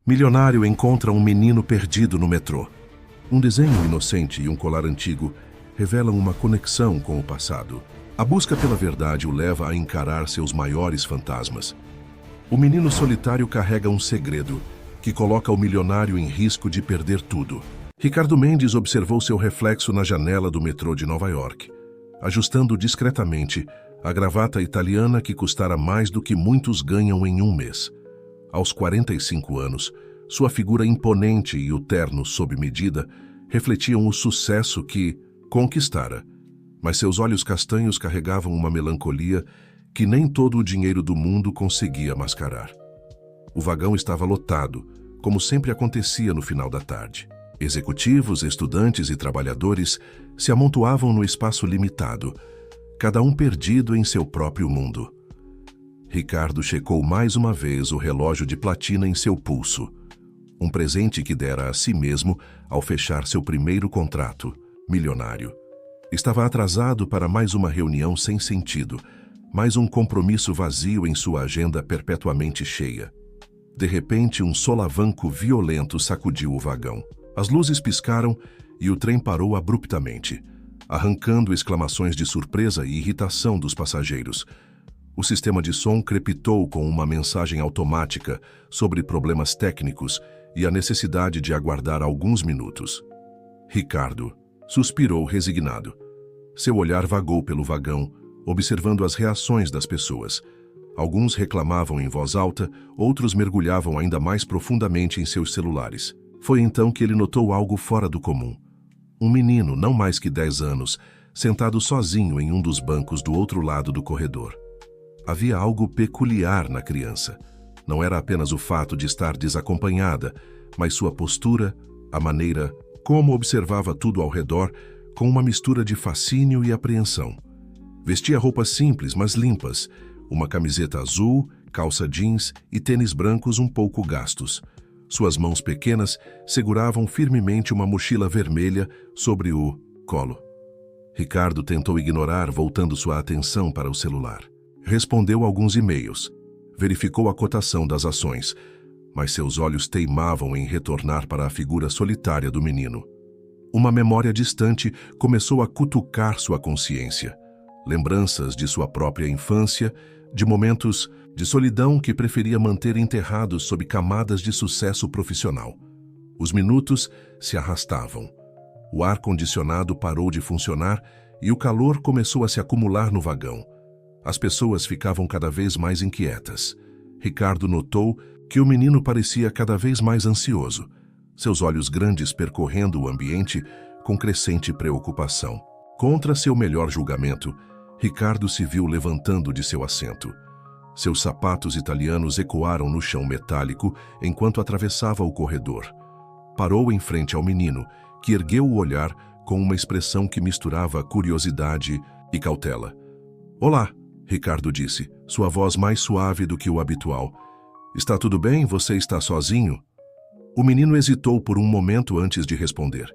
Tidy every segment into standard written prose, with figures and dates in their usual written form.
Milionário encontra um menino perdido no metrô. Um desenho inocente e um colar antigo revelam uma conexão com o passado. A busca pela verdade o leva a encarar seus maiores fantasmas. O menino solitário carrega um segredo que coloca o milionário em risco de perder tudo. Ricardo Mendes observou seu reflexo na janela do metrô de Nova York, ajustando discretamente a gravata italiana que custara mais do que muitos ganham em um mês. Aos 45 anos, sua figura imponente e o terno sob medida refletiam o sucesso que conquistara, mas seus olhos castanhos carregavam uma melancolia que nem todo o dinheiro do mundo conseguia mascarar. O vagão estava lotado, como sempre acontecia no final da tarde. Executivos, estudantes e trabalhadores se amontoavam no espaço limitado, cada um perdido em seu próprio mundo. Ricardo checou mais uma vez o relógio de platina em seu pulso, um presente que dera a si mesmo ao fechar seu primeiro contrato, milionário. Estava atrasado para mais uma reunião sem sentido, mais um compromisso vazio em sua agenda perpetuamente cheia. De repente, um solavanco violento sacudiu o vagão. As luzes piscaram e o trem parou abruptamente, arrancando exclamações de surpresa e irritação dos passageiros. O sistema de som crepitou com uma mensagem automática sobre problemas técnicos e a necessidade de aguardar alguns minutos. Ricardo suspirou resignado. Seu olhar vagou pelo vagão, observando as reações das pessoas. Alguns reclamavam em voz alta, outros mergulhavam ainda mais profundamente em seus celulares. Foi então que ele notou algo fora do comum. Um menino, não mais que 10 anos, sentado sozinho em um dos bancos do outro lado do corredor. Havia algo peculiar na criança. Não era apenas o fato de estar desacompanhada, mas sua postura, a maneira como observava tudo ao redor, com uma mistura de fascínio e apreensão. Vestia roupas simples, mas limpas, uma camiseta azul, calça jeans e tênis brancos um pouco gastos. Suas mãos pequenas seguravam firmemente uma mochila vermelha sobre o colo. Ricardo tentou ignorar, voltando sua atenção para o celular. Respondeu alguns e-mails, verificou a cotação das ações, mas seus olhos teimavam em retornar para a figura solitária do menino. Uma memória distante começou a cutucar sua consciência. Lembranças de sua própria infância, de momentos de solidão que preferia manter enterrados sob camadas de sucesso profissional. Os minutos se arrastavam. O ar-condicionado parou de funcionar e o calor começou a se acumular no vagão. As pessoas ficavam cada vez mais inquietas. Ricardo notou que o menino parecia cada vez mais ansioso, seus olhos grandes percorrendo o ambiente com crescente preocupação. Contra seu melhor julgamento, Ricardo se viu levantando de seu assento. Seus sapatos italianos ecoaram no chão metálico enquanto atravessava o corredor. Parou em frente ao menino, que ergueu o olhar com uma expressão que misturava curiosidade e cautela. "Olá", Ricardo disse, sua voz mais suave do que o habitual. "Está tudo bem? Você está sozinho?" O menino hesitou por um momento antes de responder.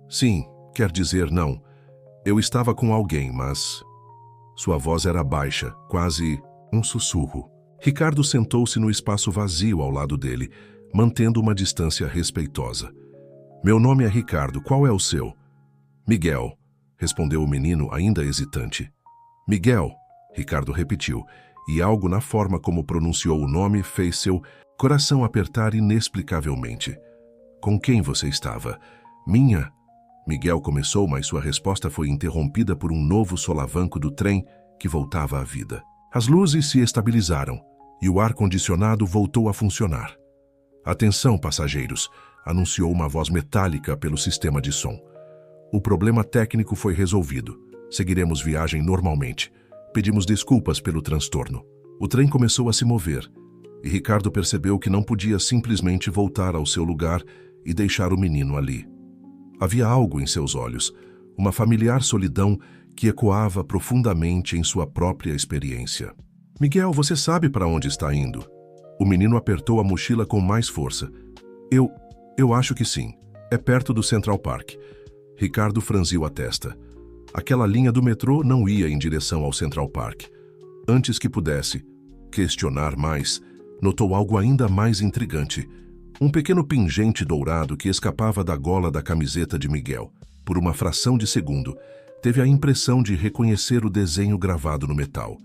"Sim, quer dizer não. Eu estava com alguém, mas..." Sua voz era baixa, quase um sussurro. Ricardo sentou-se no espaço vazio ao lado dele, mantendo uma distância respeitosa. "Meu nome é Ricardo, qual é o seu?" "Miguel", respondeu o menino, ainda hesitante. "Miguel", Ricardo repetiu, e algo na forma como pronunciou o nome fez seu coração apertar inexplicavelmente. "Com quem você estava?" "Minha..." Miguel começou, mas sua resposta foi interrompida por um novo solavanco do trem que voltava à vida. As luzes se estabilizaram e o ar-condicionado voltou a funcionar. "Atenção, passageiros", anunciou uma voz metálica pelo sistema de som. "O problema técnico foi resolvido. Seguiremos viagem normalmente. Pedimos desculpas pelo transtorno." O trem começou a se mover e Ricardo percebeu que não podia simplesmente voltar ao seu lugar e deixar o menino ali. Havia algo em seus olhos, uma familiar solidão que ecoava profundamente em sua própria experiência. "Miguel, você sabe para onde está indo?" O menino apertou a mochila com mais força. Eu acho que sim. É perto do Central Park." Ricardo franziu a testa. Aquela linha do metrô não ia em direção ao Central Park. Antes que pudesse questionar mais, notou algo ainda mais intrigante. Um pequeno pingente dourado que escapava da gola da camiseta de Miguel. Por uma fração de segundo, teve a impressão de reconhecer o desenho gravado no metal.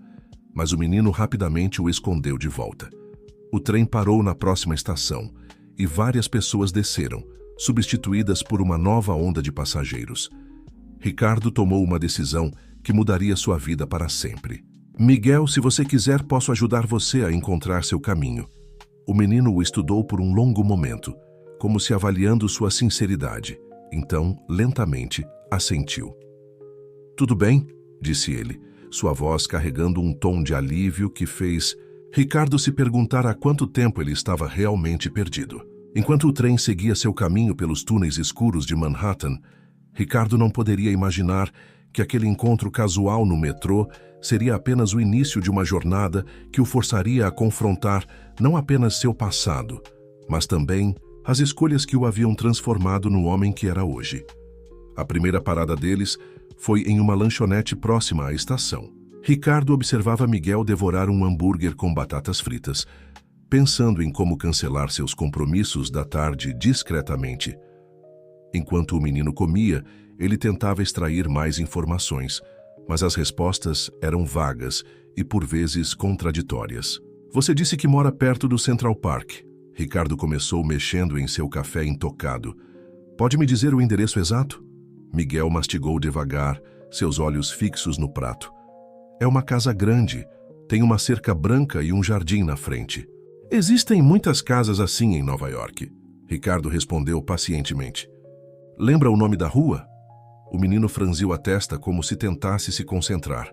Mas o menino rapidamente o escondeu de volta. O trem parou na próxima estação e várias pessoas desceram, substituídas por uma nova onda de passageiros. Ricardo tomou uma decisão que mudaria sua vida para sempre. Miguel, se você quiser, posso ajudar você a encontrar seu caminho. O menino o estudou por um longo momento, como se avaliando sua sinceridade. Então, lentamente, assentiu. Tudo bem, disse ele, sua voz carregando um tom de alívio que fez Ricardo se perguntar há quanto tempo ele estava realmente perdido. Enquanto o trem seguia seu caminho pelos túneis escuros de Manhattan, Ricardo não poderia imaginar que aquele encontro casual no metrô seria apenas o início de uma jornada que o forçaria a confrontar não apenas seu passado, mas também as escolhas que o haviam transformado no homem que era hoje. A primeira parada deles foi em uma lanchonete próxima à estação. Ricardo observava Miguel devorar um hambúrguer com batatas fritas, pensando em como cancelar seus compromissos da tarde discretamente. Enquanto o menino comia, ele tentava extrair mais informações, mas as respostas eram vagas e, por vezes, contraditórias. Você disse que mora perto do Central Park. Ricardo começou mexendo em seu café intocado. Pode me dizer o endereço exato? Miguel mastigou devagar, seus olhos fixos no prato. É uma casa grande, tem uma cerca branca e um jardim na frente. Existem muitas casas assim em Nova York. Ricardo respondeu pacientemente. Lembra o nome da rua? O menino franziu a testa como se tentasse se concentrar.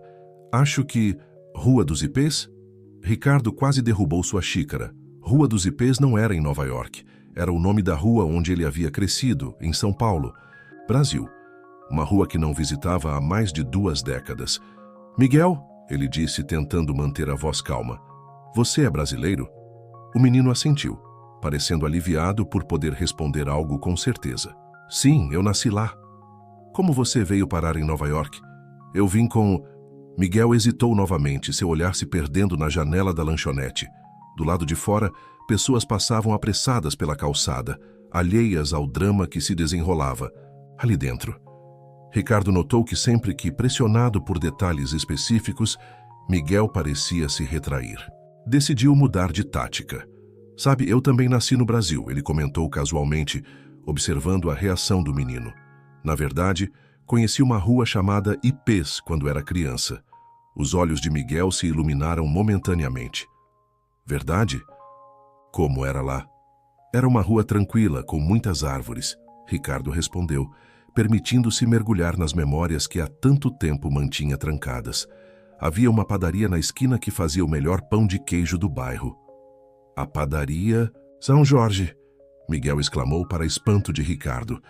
Acho que... Rua dos Ipês? Ricardo quase derrubou sua xícara. Rua dos Ipês não era em Nova York. Era o nome da rua onde ele havia crescido, em São Paulo, Brasil. Uma rua que não visitava há mais de 2 décadas. Miguel, ele disse, tentando manter a voz calma. Você é brasileiro? O menino assentiu, parecendo aliviado por poder responder algo com certeza. Sim, eu nasci lá. Como você veio parar em Nova York? Eu vim com... Miguel hesitou novamente, seu olhar se perdendo na janela da lanchonete. Do lado de fora, pessoas passavam apressadas pela calçada, alheias ao drama que se desenrolava. Ali dentro. Ricardo notou que sempre que, pressionado por detalhes específicos, Miguel parecia se retrair. Decidiu mudar de tática. Sabe, eu também nasci no Brasil, ele comentou casualmente, observando a reação do menino. Na verdade, conheci uma rua chamada Ipês quando era criança. Os olhos de Miguel se iluminaram momentaneamente. Verdade? Como era lá? Era uma rua tranquila, com muitas árvores, Ricardo respondeu, permitindo-se mergulhar nas memórias que há tanto tempo mantinha trancadas. Havia uma padaria na esquina que fazia o melhor pão de queijo do bairro. A padaria São Jorge, Miguel exclamou para espanto de Ricardo.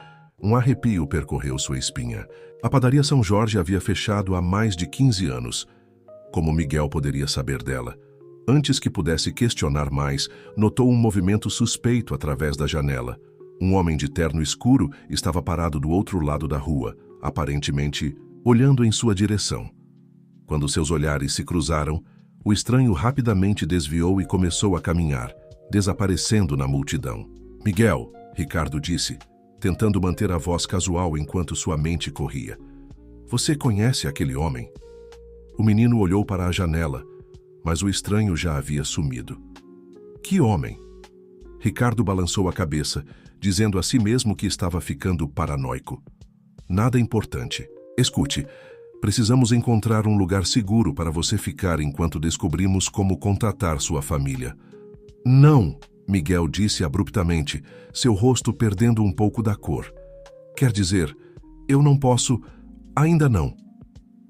Um arrepio percorreu sua espinha. A padaria São Jorge havia fechado há mais de 15 anos. Como Miguel poderia saber dela? Antes que pudesse questionar mais, notou um movimento suspeito através da janela. Um homem de terno escuro estava parado do outro lado da rua, aparentemente olhando em sua direção. Quando seus olhares se cruzaram, o estranho rapidamente desviou e começou a caminhar, desaparecendo na multidão. Miguel, Ricardo disse, tentando manter a voz casual enquanto sua mente corria. Você conhece aquele homem? O menino olhou para a janela, mas o estranho já havia sumido. Que homem? Ricardo balançou a cabeça, dizendo a si mesmo que estava ficando paranoico. Nada importante. Escute, precisamos encontrar um lugar seguro para você ficar enquanto descobrimos como contatar sua família. Não, Miguel disse abruptamente, seu rosto perdendo um pouco da cor. Quer dizer, eu não posso... Ainda não.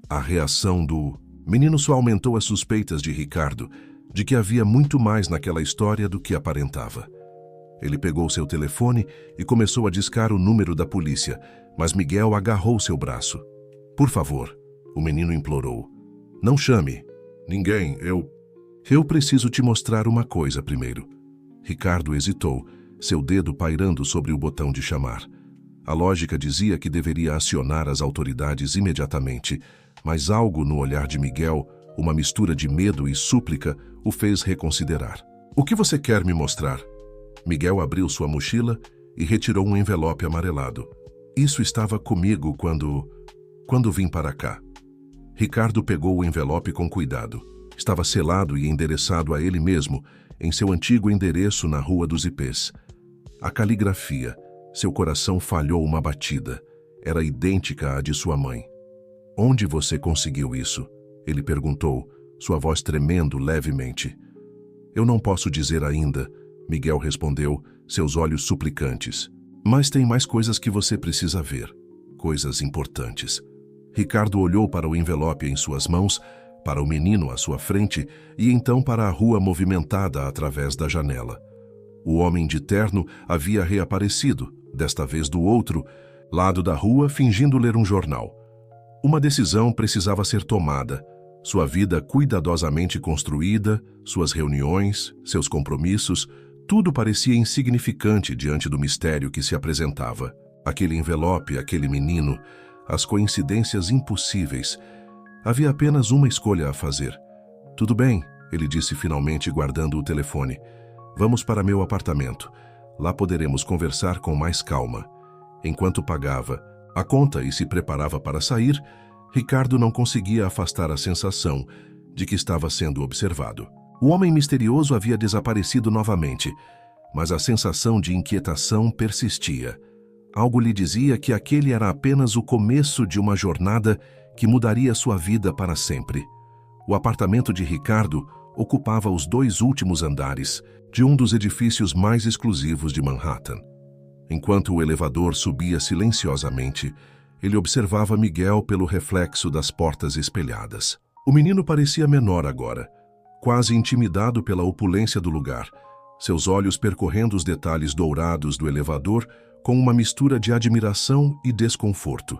A reação do menino só aumentou as suspeitas de Ricardo, de que havia muito mais naquela história do que aparentava. Ele pegou seu telefone e começou a discar o número da polícia, mas Miguel agarrou seu braço. Por favor, o menino implorou. Não chame. Ninguém, Eu preciso te mostrar uma coisa primeiro. Ricardo hesitou, seu dedo pairando sobre o botão de chamar. A lógica dizia que deveria acionar as autoridades imediatamente, mas algo no olhar de Miguel, uma mistura de medo e súplica, o fez reconsiderar. O que você quer me mostrar? Miguel abriu sua mochila e retirou um envelope amarelado. Isso estava comigo quando vim para cá. Ricardo pegou o envelope com cuidado. Estava selado e endereçado a ele mesmo, em seu antigo endereço na Rua dos Ipês. A caligrafia, seu coração falhou uma batida. Era idêntica à de sua mãe. Onde você conseguiu isso? Ele perguntou, sua voz tremendo levemente. Eu não posso dizer ainda, Miguel respondeu, seus olhos suplicantes. Mas tem mais coisas que você precisa ver. Coisas importantes. Ricardo olhou para o envelope em suas mãos, para o menino à sua frente e então para a rua movimentada através da janela. O homem de terno havia reaparecido, desta vez do outro lado da rua, fingindo ler um jornal. Uma decisão precisava ser tomada. Sua vida cuidadosamente construída, suas reuniões, seus compromissos, tudo parecia insignificante diante do mistério que se apresentava. Aquele envelope, aquele menino, as coincidências impossíveis. Havia apenas uma escolha a fazer. Tudo bem, ele disse finalmente, guardando o telefone. Vamos para meu apartamento. Lá poderemos conversar com mais calma. Enquanto pagava a conta e se preparava para sair, Ricardo não conseguia afastar a sensação de que estava sendo observado. O homem misterioso havia desaparecido novamente, mas a sensação de inquietação persistia. Algo lhe dizia que aquele era apenas o começo de uma jornada que mudaria sua vida para sempre. O apartamento de Ricardo ocupava os 2 últimos andares de um dos edifícios mais exclusivos de Manhattan. Enquanto o elevador subia silenciosamente, ele observava Miguel pelo reflexo das portas espelhadas. O menino parecia menor agora, quase intimidado pela opulência do lugar, seus olhos percorrendo os detalhes dourados do elevador com uma mistura de admiração e desconforto.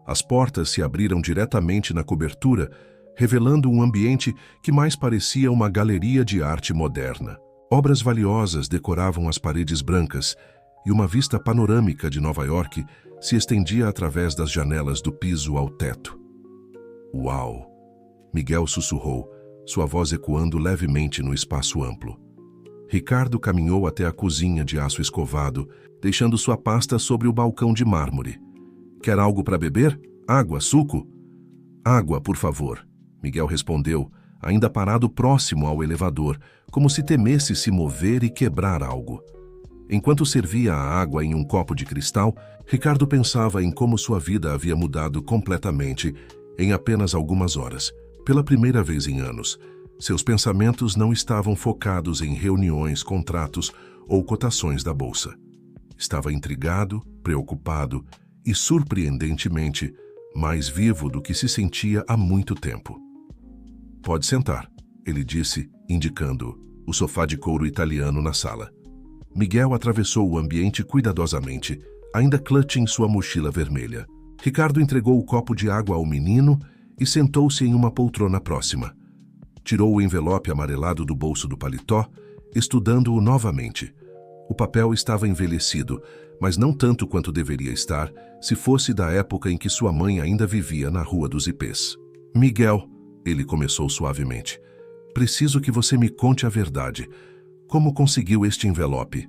As portas se abriram diretamente na cobertura, revelando um ambiente que mais parecia uma galeria de arte moderna. Obras valiosas decoravam as paredes brancas e uma vista panorâmica de Nova York se estendia através das janelas do piso ao teto. Uau! Miguel sussurrou, sua voz ecoando levemente no espaço amplo. Ricardo caminhou até a cozinha de aço escovado, deixando sua pasta sobre o balcão de mármore. Quer algo para beber? Água, suco? Água, por favor, Miguel respondeu, ainda parado próximo ao elevador, como se temesse se mover e quebrar algo. Enquanto servia a água em um copo de cristal, Ricardo pensava em como sua vida havia mudado completamente em apenas algumas horas. Pela primeira vez em anos, seus pensamentos não estavam focados em reuniões, contratos ou cotações da bolsa. Estava intrigado, preocupado e, surpreendentemente, mais vivo do que se sentia há muito tempo. Pode sentar, ele disse, indicando o sofá de couro italiano na sala. Miguel atravessou o ambiente cuidadosamente, ainda clutch em sua mochila vermelha. Ricardo entregou o copo de água ao menino e sentou-se em uma poltrona próxima. Tirou o envelope amarelado do bolso do paletó, estudando-o novamente. O papel estava envelhecido, mas não tanto quanto deveria estar, se fosse da época em que sua mãe ainda vivia na Rua dos Ipês. Miguel, ele começou suavemente, preciso que você me conte a verdade. Como conseguiu este envelope?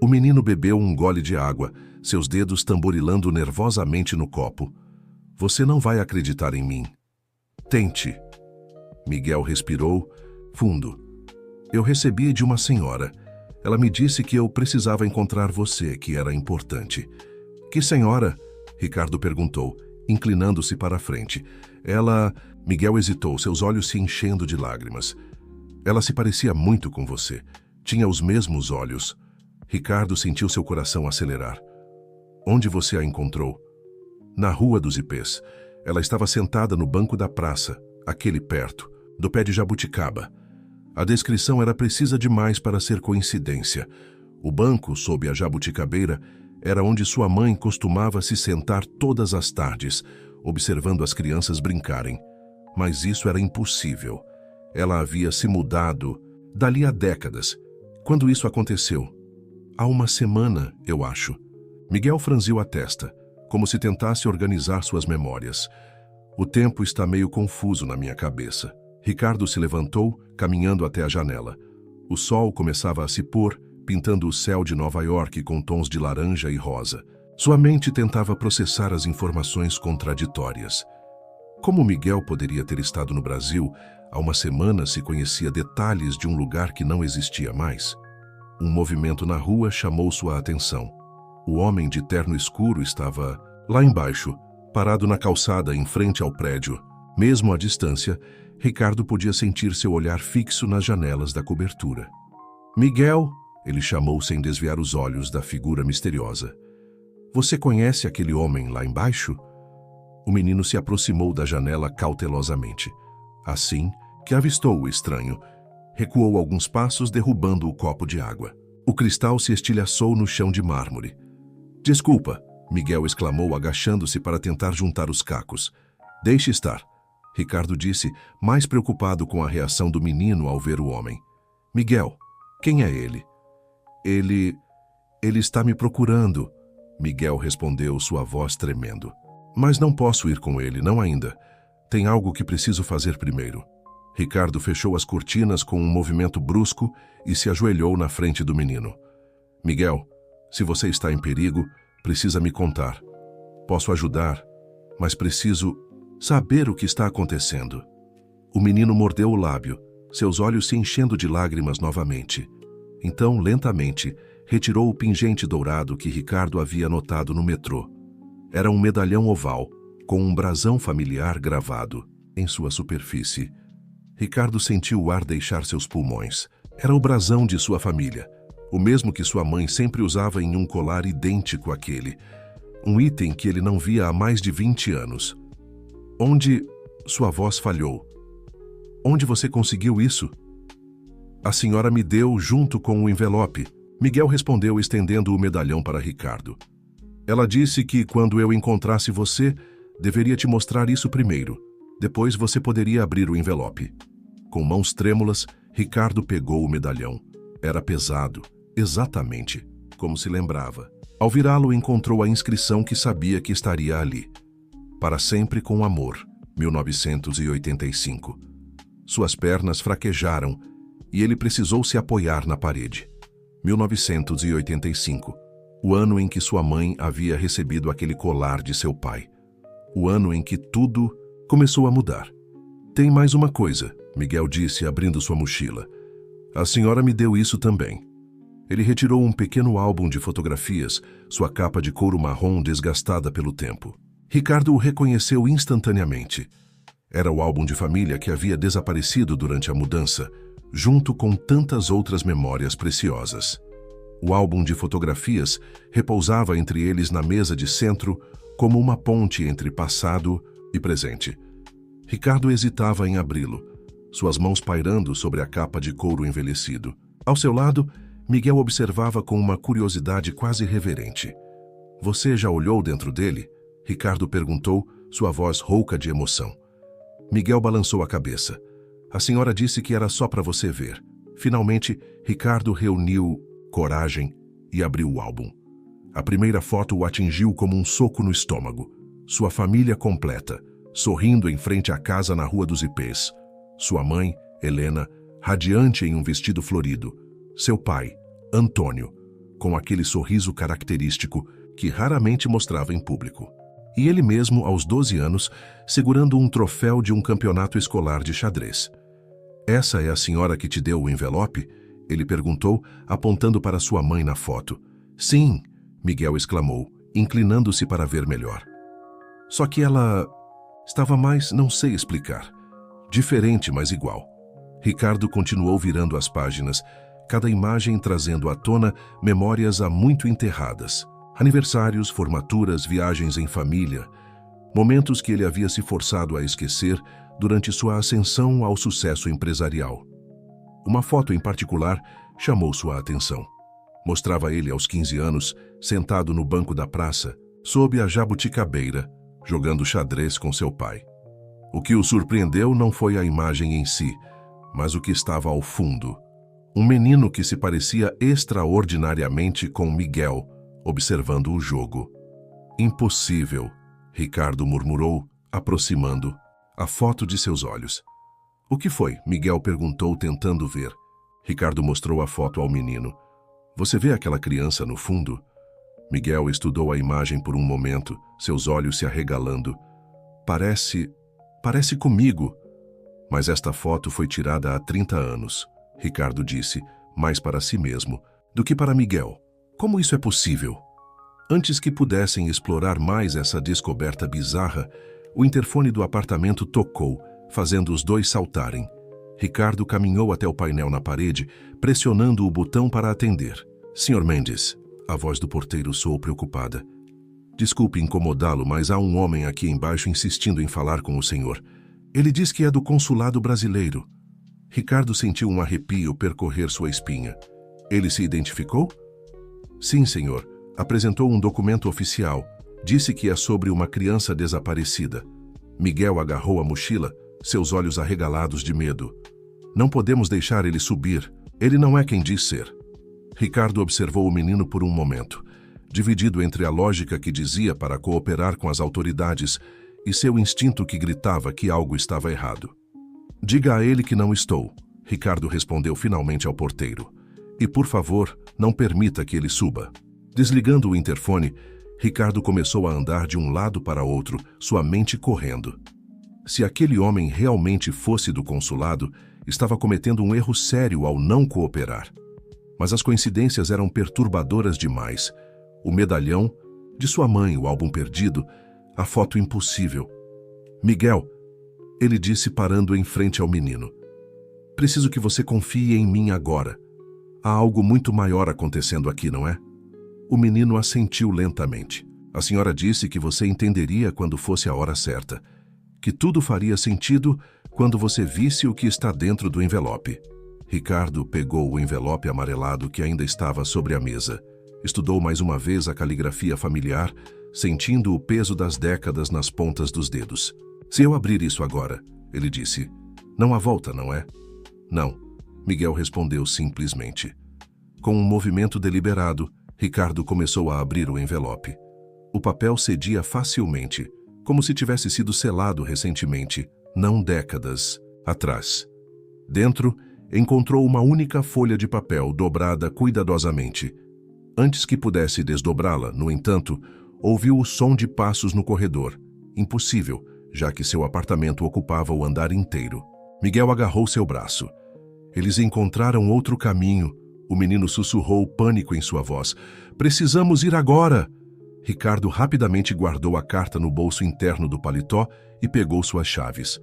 O menino bebeu um gole de água, seus dedos tamborilando nervosamente no copo. Você não vai acreditar em mim. Tente. Miguel respirou fundo. Eu recebi de uma senhora. Ela me disse que eu precisava encontrar você, que era importante. Que senhora? Ricardo perguntou, inclinando-se para a frente. Ela... Miguel hesitou, seus olhos se enchendo de lágrimas. Ela se parecia muito com você. Tinha os mesmos olhos. Ricardo sentiu seu coração acelerar. Onde você a encontrou? Na Rua dos Ipês. Ela estava sentada no banco da praça, aquele perto, do pé de jabuticaba. A descrição era precisa demais para ser coincidência. O banco, sob a jabuticabeira, era onde sua mãe costumava se sentar todas as tardes, observando as crianças brincarem. Mas isso era impossível. Ela havia se mudado dali a décadas. Quando isso aconteceu? Há uma semana, eu acho. Miguel franziu a testa, como se tentasse organizar suas memórias. O tempo está meio confuso na minha cabeça. Ricardo se levantou, caminhando até a janela. O sol começava a se pôr, pintando o céu de Nova York com tons de laranja e rosa. Sua mente tentava processar as informações contraditórias. Como Miguel poderia ter estado no Brasil há uma semana se conhecia detalhes de um lugar que não existia mais? Um movimento na rua chamou sua atenção. O homem de terno escuro estava lá embaixo, parado na calçada em frente ao prédio. Mesmo à distância, Ricardo podia sentir seu olhar fixo nas janelas da cobertura. Miguel, ele chamou sem desviar os olhos da figura misteriosa. Você conhece aquele homem lá embaixo? O menino se aproximou da janela cautelosamente. Assim que avistou o estranho, recuou alguns passos, derrubando o copo de água. O cristal se estilhaçou no chão de mármore. Desculpa, Miguel exclamou, agachando-se para tentar juntar os cacos. Deixe estar, Ricardo disse, mais preocupado com a reação do menino ao ver o homem. Miguel, quem é ele? Ele está me procurando, Miguel respondeu, sua voz tremendo. Mas não posso ir com ele, não ainda. Tem algo que preciso fazer primeiro. Ricardo fechou as cortinas com um movimento brusco e se ajoelhou na frente do menino. Miguel, se você está em perigo, precisa me contar. Posso ajudar, mas preciso saber o que está acontecendo. O menino mordeu o lábio, seus olhos se enchendo de lágrimas novamente. Então, lentamente, retirou o pingente dourado que Ricardo havia notado no metrô. Era um medalhão oval, com um brasão familiar gravado em sua superfície. Ricardo sentiu o ar deixar seus pulmões. Era o brasão de sua família, o mesmo que sua mãe sempre usava em um colar idêntico àquele, um item que ele não via há mais de 20 anos. Onde... Sua voz falhou. Onde você conseguiu isso? A senhora me deu junto com o envelope, Miguel respondeu, estendendo o medalhão para Ricardo. Ela disse que quando eu encontrasse você, deveria te mostrar isso primeiro. Depois você poderia abrir o envelope. Com mãos trêmulas, Ricardo pegou o medalhão. Era pesado, exatamente como se lembrava. Ao virá-lo, encontrou a inscrição que sabia que estaria ali. Para sempre com amor, 1985. Suas pernas fraquejaram e ele precisou se apoiar na parede. 1985. O ano em que sua mãe havia recebido aquele colar de seu pai. O ano em que tudo começou a mudar. Tem mais uma coisa, Miguel disse, abrindo sua mochila. A senhora me deu isso também. Ele retirou um pequeno álbum de fotografias, sua capa de couro marrom desgastada pelo tempo. Ricardo o reconheceu instantaneamente. Era o álbum de família que havia desaparecido durante a mudança, junto com tantas outras memórias preciosas. O álbum de fotografias repousava entre eles na mesa de centro como uma ponte entre passado e presente. Ricardo hesitava em abri-lo, suas mãos pairando sobre a capa de couro envelhecido. Ao seu lado, Miguel observava com uma curiosidade quase reverente. Você já olhou dentro dele? Ricardo perguntou, sua voz rouca de emoção. Miguel balançou a cabeça. A senhora disse que era só para você ver. Finalmente, Ricardo reuniu coragem e abriu o álbum. A primeira foto o atingiu como um soco no estômago. Sua família completa, sorrindo em frente à casa na Rua dos Ipês. Sua mãe, Helena, radiante em um vestido florido. Seu pai, Antônio, com aquele sorriso característico que raramente mostrava em público. E ele mesmo, aos 12 anos, segurando um troféu de um campeonato escolar de xadrez. Essa é a senhora que te deu o envelope? Ele perguntou, apontando para sua mãe na foto. Sim, Miguel exclamou, inclinando-se para ver melhor. Só que ela estava mais, não sei explicar. Diferente, mas igual. Ricardo continuou virando as páginas, cada imagem trazendo à tona memórias há muito enterradas. Aniversários, formaturas, viagens em família. Momentos que ele havia se forçado a esquecer durante sua ascensão ao sucesso empresarial. Uma foto em particular chamou sua atenção. Mostrava ele aos 15 anos, sentado no banco da praça, sob a jabuticabeira, jogando xadrez com seu pai. O que o surpreendeu não foi a imagem em si, mas o que estava ao fundo. Um menino que se parecia extraordinariamente com Miguel, observando o jogo. Impossível, Ricardo murmurou, aproximando a foto de seus olhos. O que foi? Miguel perguntou, tentando ver. Ricardo mostrou a foto ao menino. Você vê aquela criança no fundo? Miguel estudou a imagem por um momento, seus olhos se arregalando. Parece comigo. Mas esta foto foi tirada há 30 anos, Ricardo disse, mais para si mesmo do que para Miguel. Como isso é possível? Antes que pudessem explorar mais essa descoberta bizarra, o interfone do apartamento tocou, fazendo os dois saltarem. Ricardo caminhou até o painel na parede, pressionando o botão para atender. Sr. Mendes, a voz do porteiro soou preocupada. Desculpe incomodá-lo, mas há um homem aqui embaixo insistindo em falar com o senhor. Ele diz que é do consulado brasileiro. Ricardo sentiu um arrepio percorrer sua espinha. Ele se identificou? Sim, senhor. Apresentou um documento oficial. Disse que é sobre uma criança desaparecida. Miguel agarrou a mochila, seus olhos arregalados de medo. Não podemos deixar ele subir. Ele não é quem diz ser. Ricardo observou o menino por um momento, dividido entre a lógica que dizia para cooperar com as autoridades e seu instinto que gritava que algo estava errado. Diga a ele que não estou, Ricardo respondeu finalmente ao porteiro. E, por favor, não permita que ele suba. Desligando o interfone, Ricardo começou a andar de um lado para outro, sua mente correndo. Se aquele homem realmente fosse do consulado, estava cometendo um erro sério ao não cooperar. Mas as coincidências eram perturbadoras demais. O medalhão, de sua mãe, o álbum perdido, a foto impossível. Miguel, ele disse parando em frente ao menino. Preciso que você confie em mim agora. Há algo muito maior acontecendo aqui, não é? O menino assentiu lentamente. A senhora disse que você entenderia quando fosse a hora certa. Que tudo faria sentido quando você visse o que está dentro do envelope. Ricardo pegou o envelope amarelado que ainda estava sobre a mesa. Estudou mais uma vez a caligrafia familiar, sentindo o peso das décadas nas pontas dos dedos. Se eu abrir isso agora, ele disse, não há volta, não é? Não, Miguel respondeu simplesmente. Com um movimento deliberado, Ricardo começou a abrir o envelope. O papel cedia facilmente, como se tivesse sido selado recentemente, não décadas atrás. Dentro, encontrou uma única folha de papel dobrada cuidadosamente. Antes que pudesse desdobrá-la, no entanto, ouviu o som de passos no corredor. Impossível, já que seu apartamento ocupava o andar inteiro. Miguel agarrou seu braço. Eles encontraram outro caminho. O menino sussurrou pânico em sua voz. Precisamos ir agora! Ricardo rapidamente guardou a carta no bolso interno do paletó e pegou suas chaves.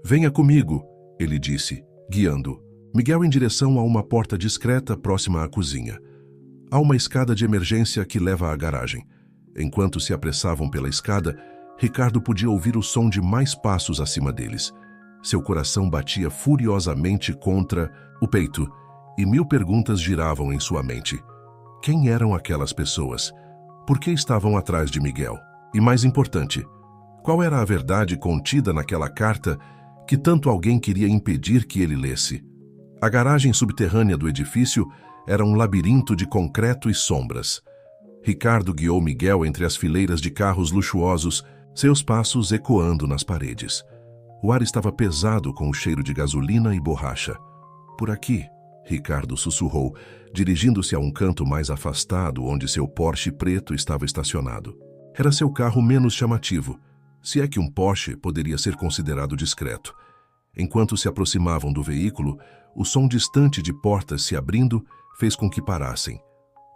Venha comigo, ele disse, guiando Miguel em direção a uma porta discreta próxima à cozinha. Há uma escada de emergência que leva à garagem. Enquanto se apressavam pela escada, Ricardo podia ouvir o som de mais passos acima deles. Seu coração batia furiosamente contra o peito e 1000 perguntas giravam em sua mente. Quem eram aquelas pessoas? Por que estavam atrás de Miguel? E mais importante, qual era a verdade contida naquela carta que tanto alguém queria impedir que ele lesse? A garagem subterrânea do edifício era um labirinto de concreto e sombras. Ricardo guiou Miguel entre as fileiras de carros luxuosos, seus passos ecoando nas paredes. O ar estava pesado com o cheiro de gasolina e borracha. Por aqui, Ricardo sussurrou, dirigindo-se a um canto mais afastado onde seu Porsche preto estava estacionado. Era seu carro menos chamativo, se é que um Porsche poderia ser considerado discreto. Enquanto se aproximavam do veículo, o som distante de portas se abrindo fez com que parassem.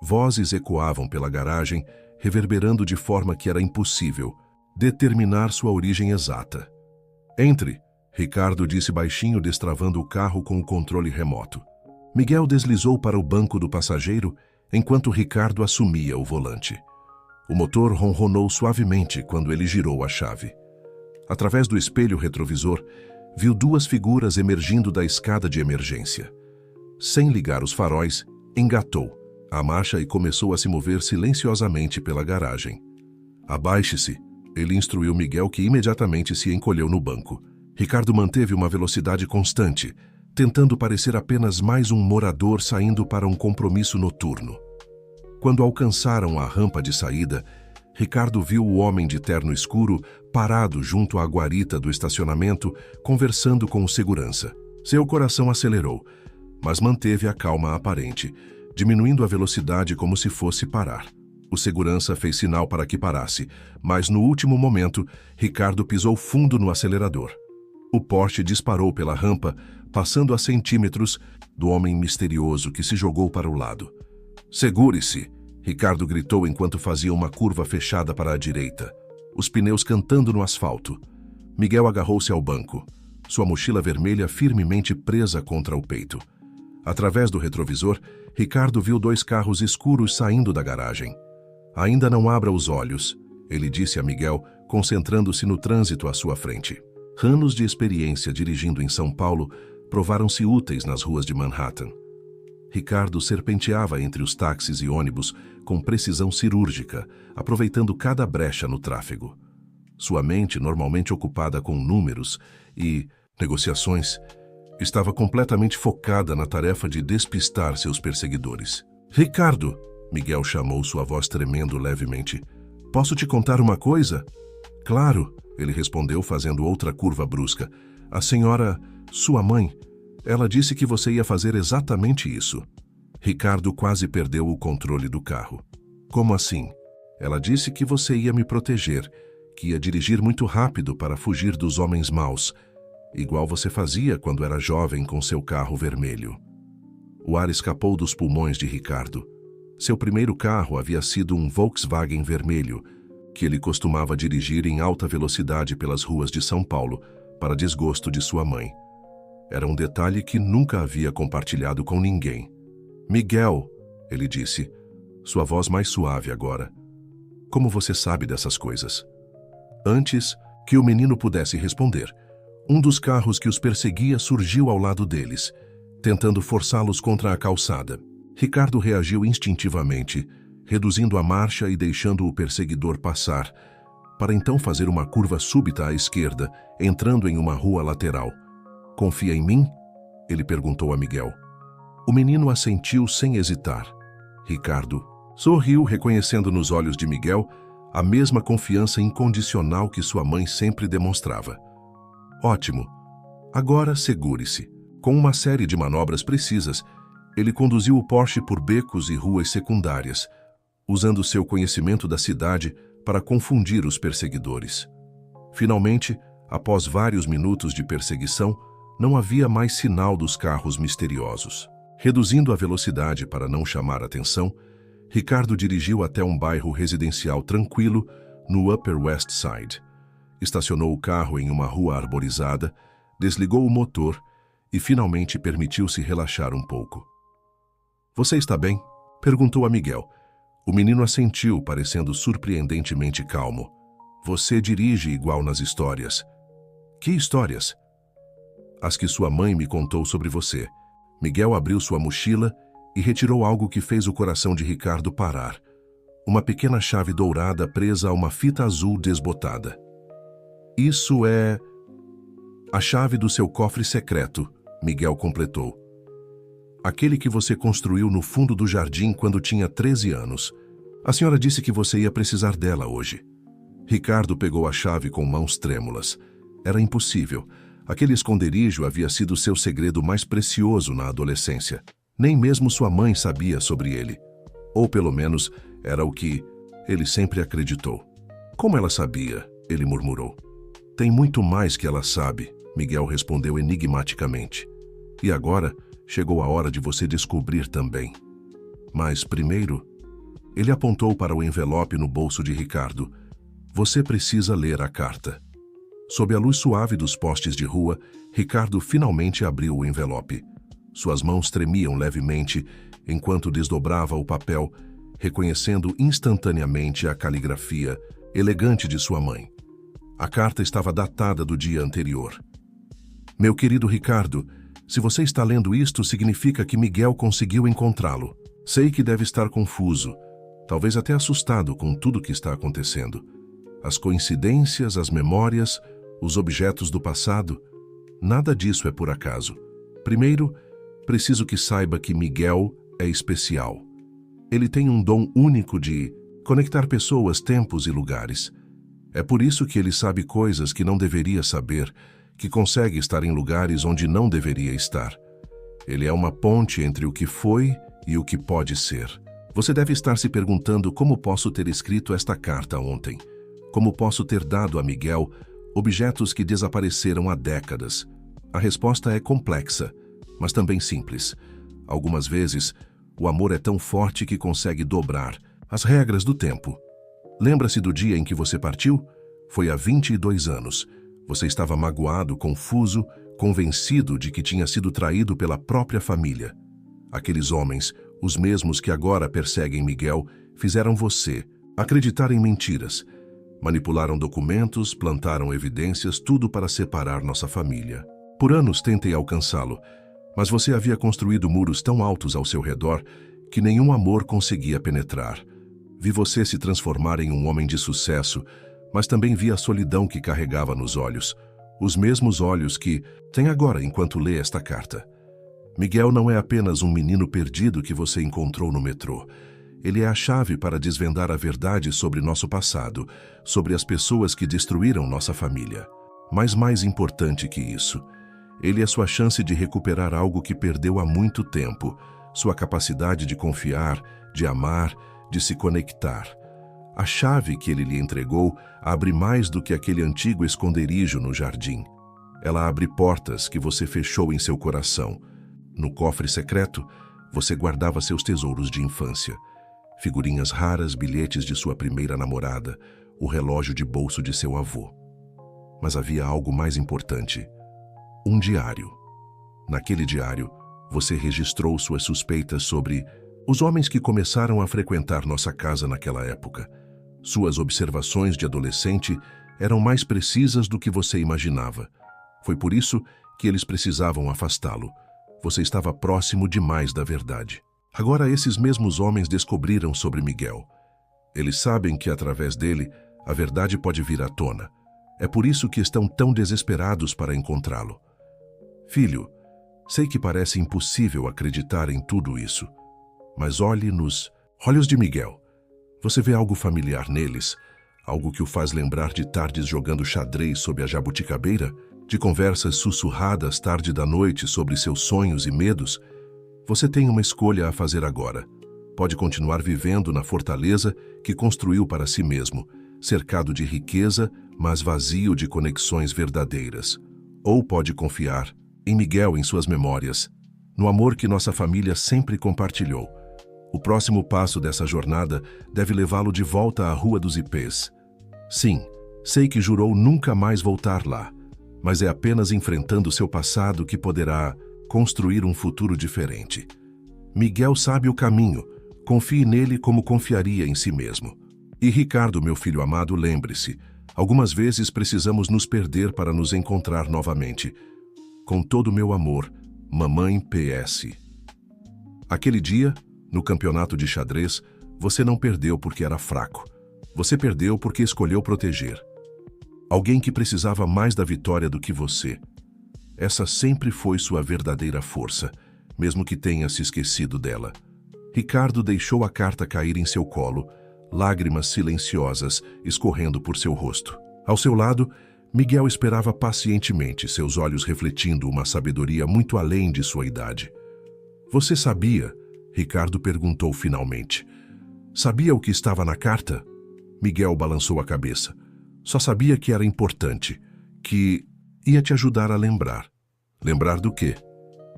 Vozes ecoavam pela garagem, reverberando de forma que era impossível determinar sua origem exata. Entre, Ricardo disse baixinho, destravando o carro com o controle remoto. Miguel deslizou para o banco do passageiro enquanto Ricardo assumia o volante. O motor ronronou suavemente quando ele girou a chave. Através do espelho retrovisor, viu 2 figuras emergindo da escada de emergência. Sem ligar os faróis, engatou a marcha e começou a se mover silenciosamente pela garagem. Abaixe-se, ele instruiu Miguel, que imediatamente se encolheu no banco. Ricardo manteve uma velocidade constante, tentando parecer apenas mais um morador saindo para um compromisso noturno. Quando alcançaram a rampa de saída, Ricardo viu o homem de terno escuro parado junto à guarita do estacionamento, conversando com o segurança. Seu coração acelerou, mas manteve a calma aparente, diminuindo a velocidade como se fosse parar. O segurança fez sinal para que parasse, mas no último momento, Ricardo pisou fundo no acelerador. O Porsche disparou pela rampa, passando a centímetros do homem misterioso que se jogou para o lado. "Segure-se!" Ricardo gritou enquanto fazia uma curva fechada para a direita, os pneus cantando no asfalto. Miguel agarrou-se ao banco, sua mochila vermelha firmemente presa contra o peito. Através do retrovisor, Ricardo viu 2 carros escuros saindo da garagem. "Ainda não abra os olhos", ele disse a Miguel, concentrando-se no trânsito à sua frente. Anos de experiência dirigindo em São Paulo provaram-se úteis nas ruas de Manhattan. Ricardo serpenteava entre os táxis e ônibus com precisão cirúrgica, aproveitando cada brecha no tráfego. Sua mente, normalmente ocupada com números e negociações, estava completamente focada na tarefa de despistar seus perseguidores. "Ricardo!" Miguel chamou, sua voz tremendo levemente. "Posso te contar uma coisa?" "Claro!" ele respondeu, fazendo outra curva brusca. "A senhora, sua mãe, ela disse que você ia fazer exatamente isso." Ricardo quase perdeu o controle do carro. "Como assim?" "Ela disse que você ia me proteger, que ia dirigir muito rápido para fugir dos homens maus, igual você fazia quando era jovem com seu carro vermelho." O ar escapou dos pulmões de Ricardo. Seu primeiro carro havia sido um Volkswagen vermelho, que ele costumava dirigir em alta velocidade pelas ruas de São Paulo, para desgosto de sua mãe. Era um detalhe que nunca havia compartilhado com ninguém. "Miguel", ele disse, sua voz mais suave agora. "Como você sabe dessas coisas?" Antes que o menino pudesse responder, um dos carros que os perseguia surgiu ao lado deles, tentando forçá-los contra a calçada. Ricardo reagiu instintivamente, reduzindo a marcha e deixando o perseguidor passar, para então fazer uma curva súbita à esquerda, entrando em uma rua lateral. "Confia em mim?" ele perguntou a Miguel. O menino assentiu sem hesitar. Ricardo sorriu, reconhecendo nos olhos de Miguel a mesma confiança incondicional que sua mãe sempre demonstrava. "Ótimo. Agora segure-se." Com uma série de manobras precisas, ele conduziu o Porsche por becos e ruas secundárias, usando seu conhecimento da cidade para confundir os perseguidores. Finalmente, após vários minutos de perseguição, não havia mais sinal dos carros misteriosos. Reduzindo a velocidade para não chamar atenção, Ricardo dirigiu até um bairro residencial tranquilo no Upper West Side. Estacionou o carro em uma rua arborizada, desligou o motor e finalmente permitiu-se relaxar um pouco. "Você está bem?" perguntou a Miguel. O menino assentiu, parecendo surpreendentemente calmo. "Você dirige igual nas histórias." "Que histórias?" "As que sua mãe me contou sobre você." Miguel abriu sua mochila e retirou algo que fez o coração de Ricardo parar. Uma pequena chave dourada presa a uma fita azul desbotada. "Isso é a chave do seu cofre secreto", Miguel completou. "Aquele que você construiu no fundo do jardim quando tinha 13 anos. A senhora disse que você ia precisar dela hoje." Ricardo pegou a chave com mãos trêmulas. Era impossível. Aquele esconderijo havia sido seu segredo mais precioso na adolescência. Nem mesmo sua mãe sabia sobre ele. Ou pelo menos era o que ele sempre acreditou. "Como ela sabia?" ele murmurou. "Tem muito mais que ela sabe", Miguel respondeu enigmaticamente. "E agora chegou a hora de você descobrir também. Mas primeiro..." Ele apontou para o envelope no bolso de Ricardo. "Você precisa ler a carta." Sob a luz suave dos postes de rua, Ricardo finalmente abriu o envelope. Suas mãos tremiam levemente enquanto desdobrava o papel, reconhecendo instantaneamente a caligrafia elegante de sua mãe. A carta estava datada do dia anterior. "Meu querido Ricardo, se você está lendo isto, significa que Miguel conseguiu encontrá-lo. Sei que deve estar confuso, talvez até assustado com tudo o que está acontecendo. As coincidências, as memórias, os objetos do passado, nada disso é por acaso. Primeiro, preciso que saiba que Miguel é especial. Ele tem um dom único de conectar pessoas, tempos e lugares. É por isso que ele sabe coisas que não deveria saber, que consegue estar em lugares onde não deveria estar. Ele é uma ponte entre o que foi E o que pode ser? Você deve estar se perguntando como posso ter escrito esta carta ontem. Como posso ter dado a Miguel objetos que desapareceram há décadas? A resposta é complexa, mas também simples. Algumas vezes, o amor é tão forte que consegue dobrar as regras do tempo. Lembra-se do dia em que você partiu? Foi há 22 anos. Você estava magoado, confuso, convencido de que tinha sido traído pela própria família. Aqueles homens, os mesmos que agora perseguem Miguel, fizeram você acreditar em mentiras. Manipularam documentos, plantaram evidências, tudo para separar nossa família. Por anos tentei alcançá-lo, mas você havia construído muros tão altos ao seu redor que nenhum amor conseguia penetrar. Vi você se transformar em um homem de sucesso, mas também vi a solidão que carregava nos olhos, os mesmos olhos que tem agora enquanto lê esta carta. Miguel não é apenas um menino perdido que você encontrou no metrô. Ele é a chave para desvendar a verdade sobre nosso passado, sobre as pessoas que destruíram nossa família. Mas mais importante que isso, ele é sua chance de recuperar algo que perdeu há muito tempo, sua capacidade de confiar, de amar, de se conectar. A chave que ele lhe entregou abre mais do que aquele antigo esconderijo no jardim. Ela abre portas que você fechou em seu coração. No cofre secreto, você guardava seus tesouros de infância. Figurinhas raras, bilhetes de sua primeira namorada, o relógio de bolso de seu avô. Mas havia algo mais importante. Um diário. Naquele diário, você registrou suas suspeitas sobre os homens que começaram a frequentar nossa casa naquela época. Suas observações de adolescente eram mais precisas do que você imaginava. Foi por isso que eles precisavam afastá-lo. Você estava próximo demais da verdade. Agora esses mesmos homens descobriram sobre Miguel. Eles sabem que através dele, a verdade pode vir à tona. É por isso que estão tão desesperados para encontrá-lo. Filho, sei que parece impossível acreditar em tudo isso, mas olhe nos olhos de Miguel. Você vê algo familiar neles? Algo que o faz lembrar de tardes jogando xadrez sob a jabuticabeira? De conversas sussurradas tarde da noite sobre seus sonhos e medos? Você tem uma escolha a fazer agora. Pode continuar vivendo na fortaleza que construiu para si mesmo, cercado de riqueza, mas vazio de conexões verdadeiras. Ou pode confiar em Miguel, em suas memórias, no amor que nossa família sempre compartilhou. O próximo passo dessa jornada deve levá-lo de volta à Rua dos Ipês. Sim, sei que jurou nunca mais voltar lá, mas é apenas enfrentando seu passado que poderá construir um futuro diferente. Miguel sabe o caminho, confie nele como confiaria em si mesmo. E Ricardo, meu filho amado, lembre-se, algumas vezes precisamos nos perder para nos encontrar novamente. Com todo o meu amor, Mamãe PS. Aquele dia, no campeonato de xadrez, você não perdeu porque era fraco. Você perdeu porque escolheu proteger alguém que precisava mais da vitória do que você. Essa sempre foi sua verdadeira força, mesmo que tenha se esquecido dela. Ricardo deixou a carta cair em seu colo, lágrimas silenciosas escorrendo por seu rosto. Ao seu lado, Miguel esperava pacientemente, seus olhos refletindo uma sabedoria muito além de sua idade. Você sabia? Ricardo perguntou finalmente. Sabia o que estava na carta? Miguel balançou a cabeça. Só sabia que era importante, que ia te ajudar a lembrar. Lembrar do quê?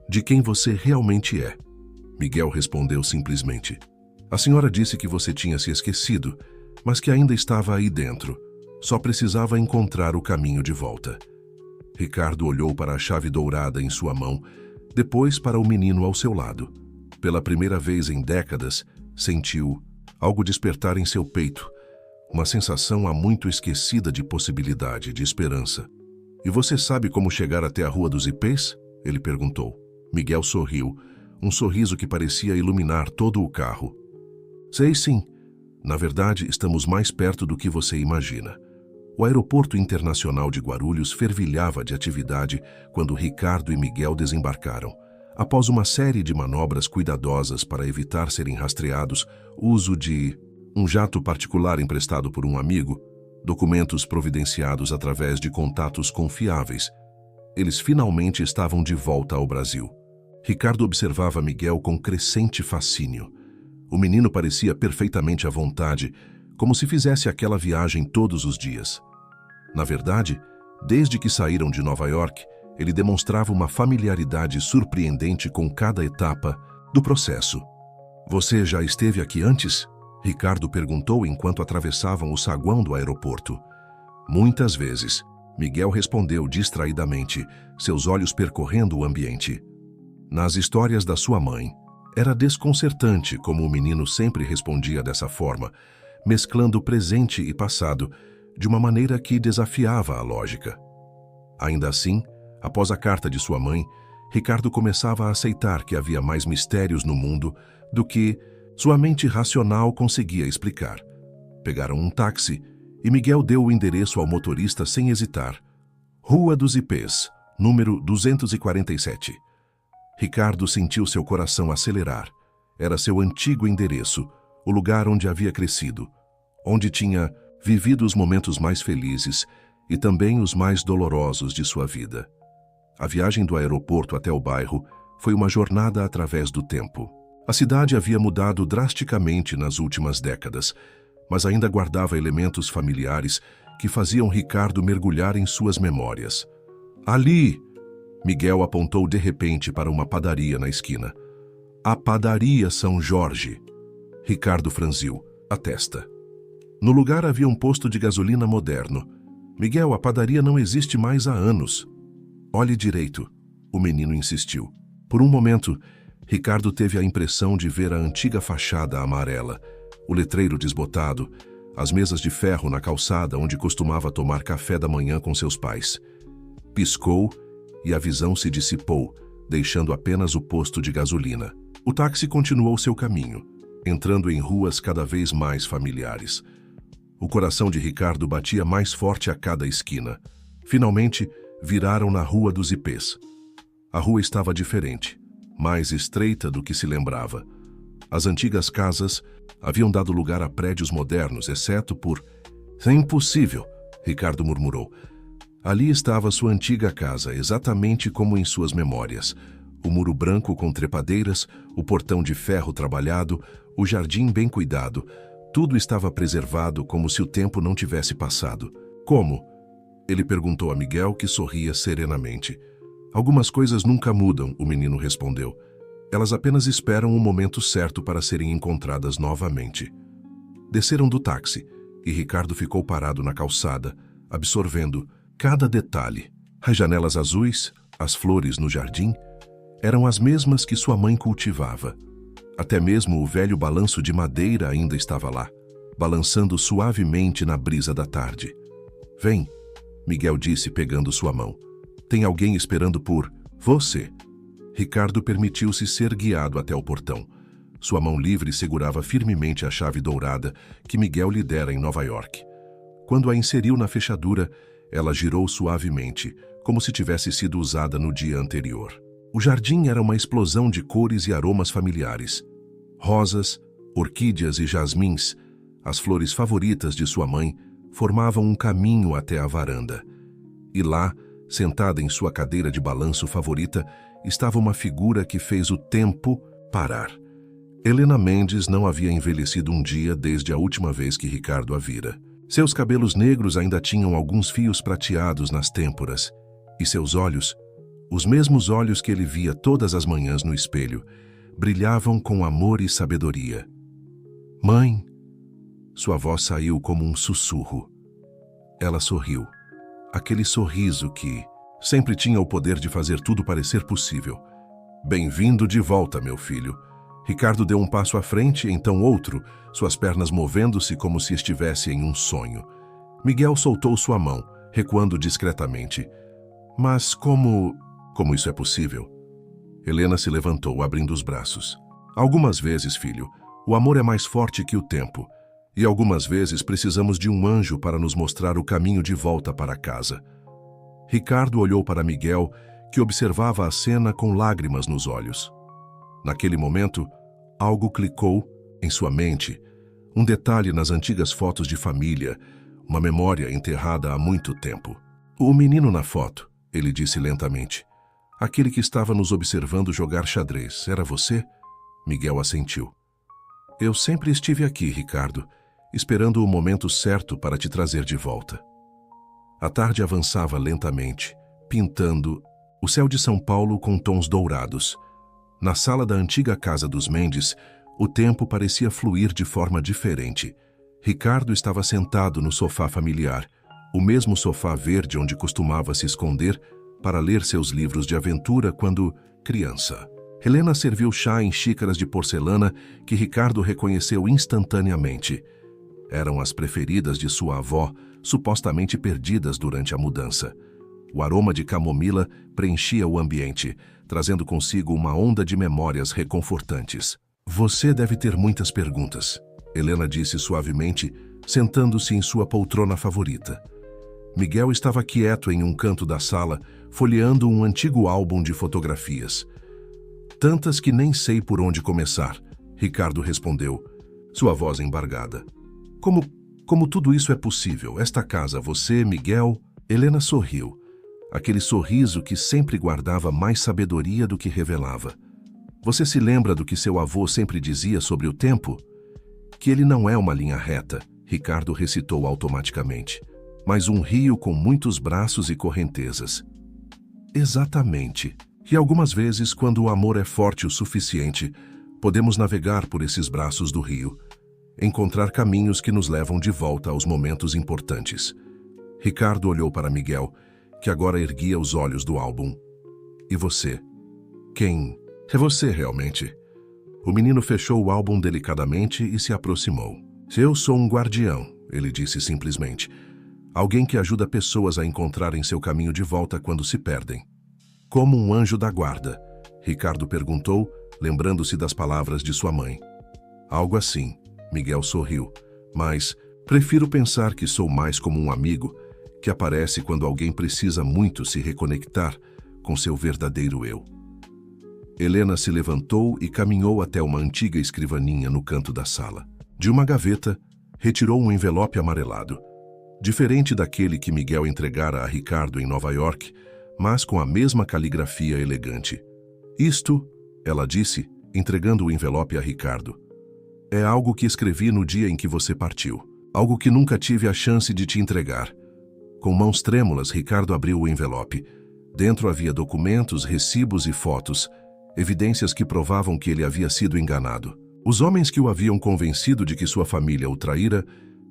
De quem você realmente é. Miguel respondeu simplesmente. A senhora disse que você tinha se esquecido, mas que ainda estava aí dentro. Só precisava encontrar o caminho de volta. Ricardo olhou para a chave dourada em sua mão, depois para o menino ao seu lado. Pela primeira vez em décadas, sentiu algo despertar em seu peito, uma sensação há muito esquecida de possibilidade, de esperança. E você sabe como chegar até a Rua dos Ipês? Ele perguntou. Miguel sorriu, um sorriso que parecia iluminar todo o carro. Sei sim. Na verdade, estamos mais perto do que você imagina. O aeroporto internacional de Guarulhos fervilhava de atividade quando Ricardo e Miguel desembarcaram. Após uma série de manobras cuidadosas para evitar serem rastreados, uso de um jato particular emprestado por um amigo, documentos providenciados através de contatos confiáveis, eles finalmente estavam de volta ao Brasil. Ricardo observava Miguel com crescente fascínio. O menino parecia perfeitamente à vontade, como se fizesse aquela viagem todos os dias. Na verdade, desde que saíram de Nova York, ele demonstrava uma familiaridade surpreendente com cada etapa do processo. "Você já esteve aqui antes?" Ricardo perguntou enquanto atravessavam o saguão do aeroporto. "Muitas vezes", Miguel respondeu distraidamente, seus olhos percorrendo o ambiente. Nas histórias da sua mãe, era desconcertante como o menino sempre respondia dessa forma, mesclando presente e passado, de uma maneira que desafiava a lógica. Ainda assim, após a carta de sua mãe, Ricardo começava a aceitar que havia mais mistérios no mundo do que sua mente racional conseguia explicar. Pegaram um táxi e Miguel deu o endereço ao motorista sem hesitar. Rua dos Ipês, número 247. Ricardo sentiu seu coração acelerar. Era seu antigo endereço, o lugar onde havia crescido, onde tinha vivido os momentos mais felizes e também os mais dolorosos de sua vida. A viagem do aeroporto até o bairro foi uma jornada através do tempo. A cidade havia mudado drasticamente nas últimas décadas, mas ainda guardava elementos familiares que faziam Ricardo mergulhar em suas memórias. "Ali!" Miguel apontou de repente para uma padaria na esquina. "A Padaria São Jorge." Ricardo franziu a testa. No lugar havia um posto de gasolina moderno. "Miguel, a padaria não existe mais há anos." "Olhe direito", o menino insistiu. Por um momento, Ricardo teve a impressão de ver a antiga fachada amarela, o letreiro desbotado, as mesas de ferro na calçada onde costumava tomar café da manhã com seus pais. Piscou e a visão se dissipou, deixando apenas o posto de gasolina. O táxi continuou seu caminho, entrando em ruas cada vez mais familiares. O coração de Ricardo batia mais forte a cada esquina. Finalmente, viraram na Rua dos Ipês. A rua estava diferente, mais estreita do que se lembrava. As antigas casas haviam dado lugar a prédios modernos, exceto por... "É impossível", Ricardo murmurou. Ali estava sua antiga casa, exatamente como em suas memórias. O muro branco com trepadeiras, o portão de ferro trabalhado, o jardim bem cuidado. Tudo estava preservado como se o tempo não tivesse passado. "Como?" ele perguntou a Miguel, que sorria serenamente. "Algumas coisas nunca mudam", o menino respondeu. "Elas apenas esperam o momento certo para serem encontradas novamente." Desceram do táxi e Ricardo ficou parado na calçada, absorvendo cada detalhe. As janelas azuis, as flores no jardim, eram as mesmas que sua mãe cultivava. Até mesmo o velho balanço de madeira ainda estava lá, balançando suavemente na brisa da tarde. "Vem", Miguel disse pegando sua mão. "Tem alguém esperando por você." Ricardo permitiu-se ser guiado até o portão. Sua mão livre segurava firmemente a chave dourada que Miguel lhe dera em Nova York. Quando a inseriu na fechadura, ela girou suavemente, como se tivesse sido usada no dia anterior. O jardim era uma explosão de cores e aromas familiares. Rosas, orquídeas e jasmins, as flores favoritas de sua mãe, formavam um caminho até a varanda. E lá, sentada em sua cadeira de balanço favorita, estava uma figura que fez o tempo parar. Helena Mendes não havia envelhecido um dia desde a última vez que Ricardo a vira. Seus cabelos negros ainda tinham alguns fios prateados nas têmporas, e seus olhos, os mesmos olhos que ele via todas as manhãs no espelho, brilhavam com amor e sabedoria. "Mãe!" Sua voz saiu como um sussurro. Ela sorriu. Aquele sorriso que sempre tinha o poder de fazer tudo parecer possível. "Bem-vindo de volta, meu filho." Ricardo deu um passo à frente, então outro, suas pernas movendo-se como se estivesse em um sonho. Miguel soltou sua mão, recuando discretamente. "Mas como isso é possível?" Helena se levantou, abrindo os braços. "Algumas vezes, filho, o amor é mais forte que o tempo. E algumas vezes precisamos de um anjo para nos mostrar o caminho de volta para casa." Ricardo olhou para Miguel, que observava a cena com lágrimas nos olhos. Naquele momento, algo clicou em sua mente, um detalhe nas antigas fotos de família, uma memória enterrada há muito tempo. "O menino na foto", ele disse lentamente. Aquele que estava nos observando jogar xadrez, era você? Miguel assentiu. Eu sempre estive aqui, Ricardo, esperando o momento certo para te trazer de volta. A tarde avançava lentamente, pintando o céu de São Paulo com tons dourados. Na sala da antiga casa dos Mendes, o tempo parecia fluir de forma diferente. Ricardo estava sentado no sofá familiar, o mesmo sofá verde onde costumava se esconder para ler seus livros de aventura quando criança. Helena serviu chá em xícaras de porcelana que Ricardo reconheceu instantaneamente. Eram as preferidas de sua avó, supostamente perdidas durante a mudança. O aroma de camomila preenchia o ambiente, trazendo consigo uma onda de memórias reconfortantes. Você deve ter muitas perguntas, Helena disse suavemente, sentando-se em sua poltrona favorita. Miguel estava quieto em um canto da sala, folheando um antigo álbum de fotografias. Tantas que nem sei por onde começar, Ricardo respondeu, sua voz embargada. Como tudo isso é possível? Esta casa, você, Miguel... Helena sorriu. Aquele sorriso que sempre guardava mais sabedoria do que revelava. Você se lembra do que seu avô sempre dizia sobre o tempo? Que ele não é uma linha reta, Ricardo recitou automaticamente, mas um rio com muitos braços e correntezas. Exatamente. E algumas vezes, quando o amor é forte o suficiente, podemos navegar por esses braços do rio, encontrar caminhos que nos levam de volta aos momentos importantes. Ricardo olhou para Miguel, que agora erguia os olhos do álbum. E você? Quem é você realmente? O menino fechou o álbum delicadamente e se aproximou. Eu sou um guardião, ele disse simplesmente. Alguém que ajuda pessoas a encontrarem seu caminho de volta quando se perdem. Como um anjo da guarda? Ricardo perguntou, lembrando-se das palavras de sua mãe. Algo assim, Miguel sorriu, mas prefiro pensar que sou mais como um amigo que aparece quando alguém precisa muito se reconectar com seu verdadeiro eu. Helena se levantou e caminhou até uma antiga escrivaninha no canto da sala. De uma gaveta, retirou um envelope amarelado, diferente daquele que Miguel entregara a Ricardo em Nova York, mas com a mesma caligrafia elegante. Isto, ela disse, entregando o envelope a Ricardo, é algo que escrevi no dia em que você partiu. Algo que nunca tive a chance de te entregar. Com mãos trêmulas, Ricardo abriu o envelope. Dentro havia documentos, recibos e fotos, evidências que provavam que ele havia sido enganado. Os homens que o haviam convencido de que sua família o traíra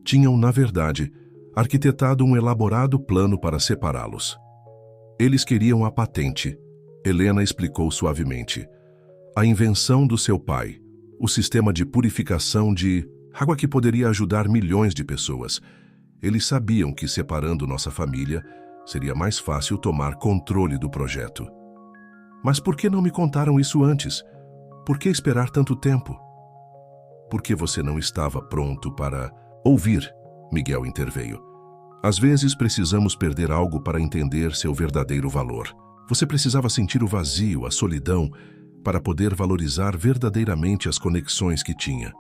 tinham, na verdade, arquitetado um elaborado plano para separá-los. Eles queriam a patente, Helena explicou suavemente. A invenção do seu pai, o sistema de purificação de água que poderia ajudar milhões de pessoas. Eles sabiam que, separando nossa família, seria mais fácil tomar controle do projeto. Mas por que não me contaram isso antes? Por que esperar tanto tempo? Porque você não estava pronto para ouvir, Miguel interveio. Às vezes precisamos perder algo para entender seu verdadeiro valor. Você precisava sentir o vazio, a solidão, para poder valorizar verdadeiramente as conexões que tinha.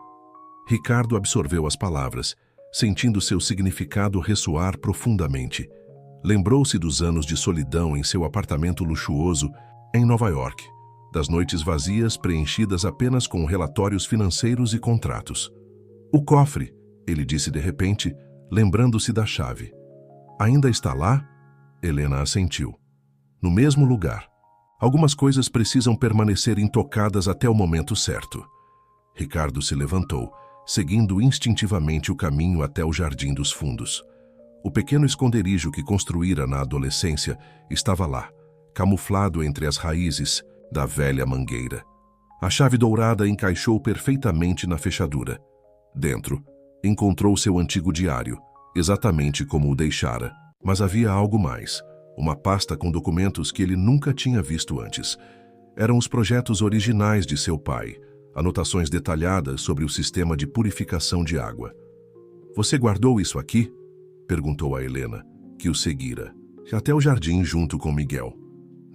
Ricardo absorveu as palavras, sentindo seu significado ressoar profundamente. Lembrou-se dos anos de solidão em seu apartamento luxuoso em Nova York, das noites vazias preenchidas apenas com relatórios financeiros e contratos. O cofre, ele disse de repente, lembrando-se da chave. Ainda está lá? Helena assentiu. No mesmo lugar. Algumas coisas precisam permanecer intocadas até o momento certo. Ricardo se levantou, seguindo instintivamente o caminho até o Jardim dos Fundos. O pequeno esconderijo que construíra na adolescência estava lá, camuflado entre as raízes da velha mangueira. A chave dourada encaixou perfeitamente na fechadura. Dentro, encontrou seu antigo diário, exatamente como o deixara. Mas havia algo mais, uma pasta com documentos que ele nunca tinha visto antes. Eram os projetos originais de seu pai, anotações detalhadas sobre o sistema de purificação de água. Você guardou isso aqui? Perguntou a Helena, que o seguira, até o jardim junto com Miguel.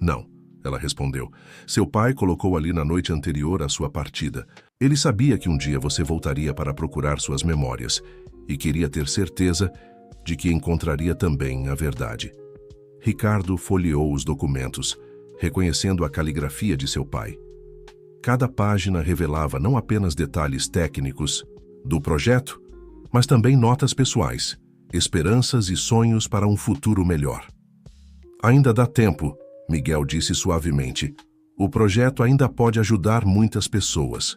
Não, ela respondeu. Seu pai colocou ali na noite anterior à sua partida. Ele sabia que um dia você voltaria para procurar suas memórias e queria ter certeza de que encontraria também a verdade. Ricardo folheou os documentos, reconhecendo a caligrafia de seu pai. Cada página revelava não apenas detalhes técnicos do projeto, mas também notas pessoais, esperanças e sonhos para um futuro melhor. Ainda dá tempo, Miguel disse suavemente. O projeto ainda pode ajudar muitas pessoas.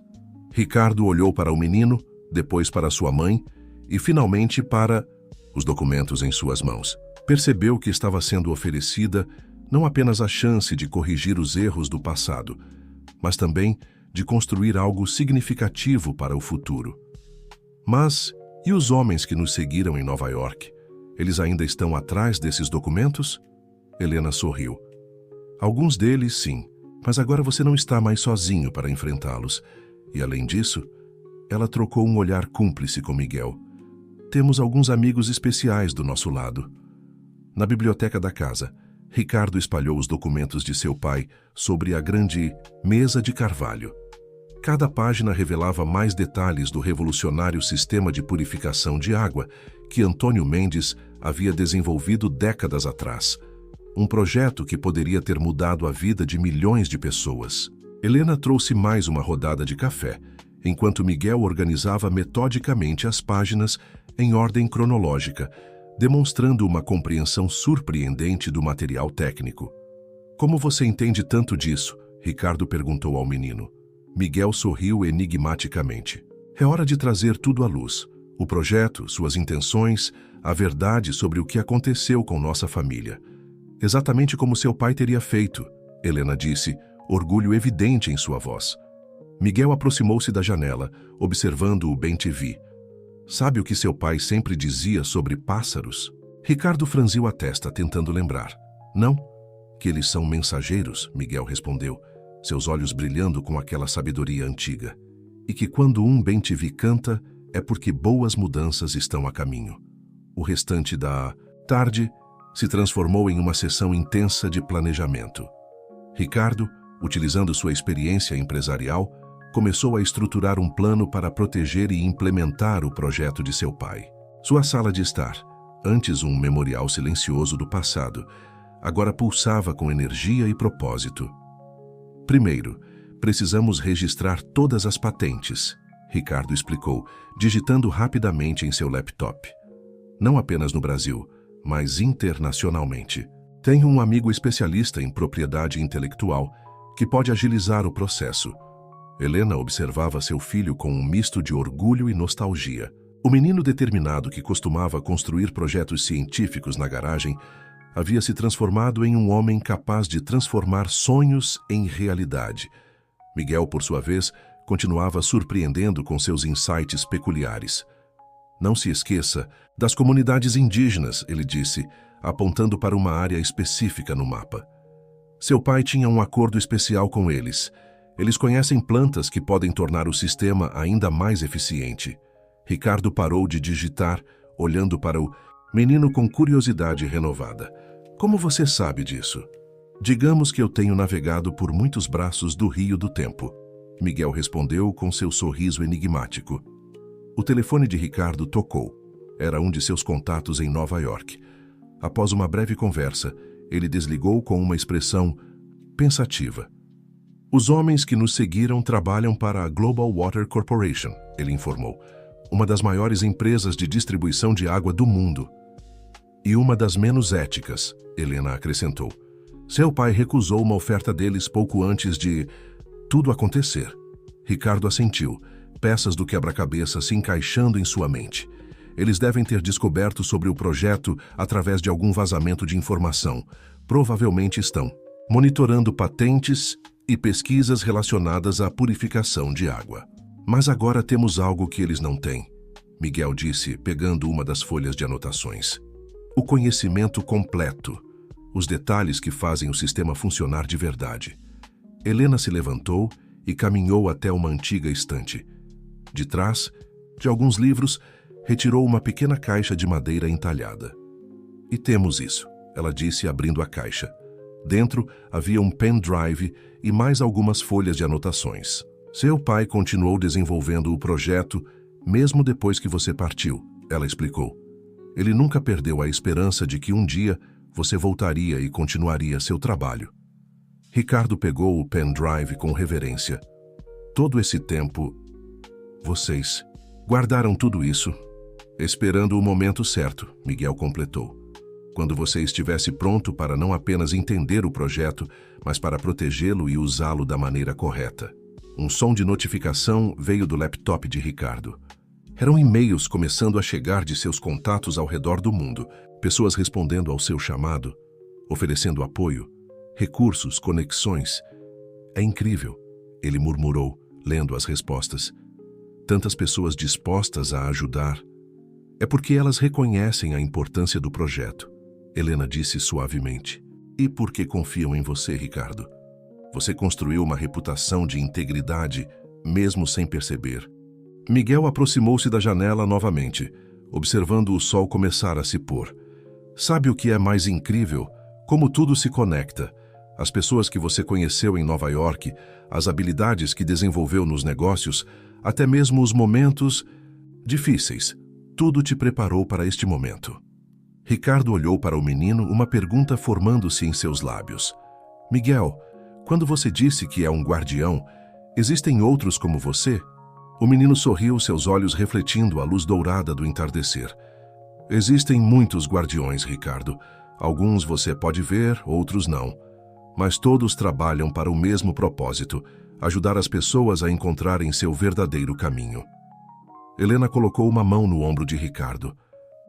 Ricardo olhou para o menino, depois para sua mãe e finalmente para os documentos em suas mãos. Percebeu que estava sendo oferecida não apenas a chance de corrigir os erros do passado, mas também de construir algo significativo para o futuro. Mas, e os homens que nos seguiram em Nova York? Eles ainda estão atrás desses documentos? Helena sorriu. Alguns deles, sim, mas agora você não está mais sozinho para enfrentá-los. E, além disso, ela trocou um olhar cúmplice com Miguel. Temos alguns amigos especiais do nosso lado. Na biblioteca da casa, Ricardo espalhou os documentos de seu pai sobre a grande mesa de carvalho. Cada página revelava mais detalhes do revolucionário sistema de purificação de água que Antônio Mendes havia desenvolvido décadas atrás. Um projeto que poderia ter mudado a vida de milhões de pessoas. Helena trouxe mais uma rodada de café, enquanto Miguel organizava metodicamente as páginas em ordem cronológica, demonstrando uma compreensão surpreendente do material técnico. Como você entende tanto disso? Ricardo perguntou ao menino. Miguel sorriu enigmaticamente. É hora de trazer tudo à luz. O projeto, suas intenções, a verdade sobre o que aconteceu com nossa família. Exatamente como seu pai teria feito, Helena disse, orgulho evidente em sua voz. Miguel aproximou-se da janela, observando o bem-te-vi. Sabe o que seu pai sempre dizia sobre pássaros? Ricardo franziu a testa, tentando lembrar. Não, que eles são mensageiros, Miguel respondeu, seus olhos brilhando com aquela sabedoria antiga. E que quando um bem-te-vi canta, é porque boas mudanças estão a caminho. O restante da tarde se transformou em uma sessão intensa de planejamento. Ricardo, utilizando sua experiência empresarial, começou a estruturar um plano para proteger e implementar o projeto de seu pai. Sua sala de estar, antes um memorial silencioso do passado, agora pulsava com energia e propósito. Primeiro, precisamos registrar todas as patentes, Ricardo explicou, digitando rapidamente em seu laptop. Não apenas no Brasil, mas internacionalmente. Tenho um amigo especialista em propriedade intelectual que pode agilizar o processo. Helena observava seu filho com um misto de orgulho e nostalgia. O menino determinado que costumava construir projetos científicos na garagem havia se transformado em um homem capaz de transformar sonhos em realidade. Miguel, por sua vez, continuava surpreendendo com seus insights peculiares. Não se esqueça das comunidades indígenas, ele disse, apontando para uma área específica no mapa. Seu pai tinha um acordo especial com eles. Eles conhecem plantas que podem tornar o sistema ainda mais eficiente. Ricardo parou de digitar, olhando para o menino com curiosidade renovada. Como você sabe disso? Digamos que eu tenho navegado por muitos braços do rio do tempo. Miguel respondeu com seu sorriso enigmático. O telefone de Ricardo tocou. Era um de seus contatos em Nova York. Após uma breve conversa, ele desligou com uma expressão pensativa. Os homens que nos seguiram trabalham para a Global Water Corporation, ele informou, uma das maiores empresas de distribuição de água do mundo. E uma das menos éticas, Helena acrescentou. Seu pai recusou uma oferta deles pouco antes de tudo acontecer. Ricardo assentiu, peças do quebra-cabeça se encaixando em sua mente. Eles devem ter descoberto sobre o projeto através de algum vazamento de informação. Provavelmente estão monitorando patentes e pesquisas relacionadas à purificação de água. Mas agora temos algo que eles não têm, Miguel disse, pegando uma das folhas de anotações. O conhecimento completo, os detalhes que fazem o sistema funcionar de verdade. Helena se levantou e caminhou até uma antiga estante. De trás, de alguns livros, retirou uma pequena caixa de madeira entalhada. E temos isso, ela disse abrindo a caixa. Dentro havia um pendrive e mais algumas folhas de anotações. Seu pai continuou desenvolvendo o projeto mesmo depois que você partiu, ela explicou. Ele nunca perdeu a esperança de que um dia você voltaria e continuaria seu trabalho. Ricardo pegou o pendrive com reverência. Todo esse tempo, vocês guardaram tudo isso, esperando o momento certo, Miguel completou. Quando você estivesse pronto para não apenas entender o projeto, mas para protegê-lo e usá-lo da maneira correta. Um som de notificação veio do laptop de Ricardo. Eram e-mails começando a chegar de seus contatos ao redor do mundo, pessoas respondendo ao seu chamado, oferecendo apoio, recursos, conexões. É incrível, ele murmurou, lendo as respostas. Tantas pessoas dispostas a ajudar. É porque elas reconhecem a importância do projeto, Helena disse suavemente. E porque confiam em você, Ricardo. Você construiu uma reputação de integridade, mesmo sem perceber. Miguel aproximou-se da janela novamente, observando o sol começar a se pôr. Sabe o que é mais incrível? Como tudo se conecta. As pessoas que você conheceu em Nova York, as habilidades que desenvolveu nos negócios, até mesmo os momentos difíceis. Tudo te preparou para este momento. Ricardo olhou para o menino, uma pergunta formando-se em seus lábios. Miguel, quando você disse que é um guardião, existem outros como você? O menino sorriu, seus olhos refletindo a luz dourada do entardecer. Existem muitos guardiões, Ricardo. Alguns você pode ver, outros não. Mas todos trabalham para o mesmo propósito, ajudar as pessoas a encontrarem seu verdadeiro caminho. Helena colocou uma mão no ombro de Ricardo.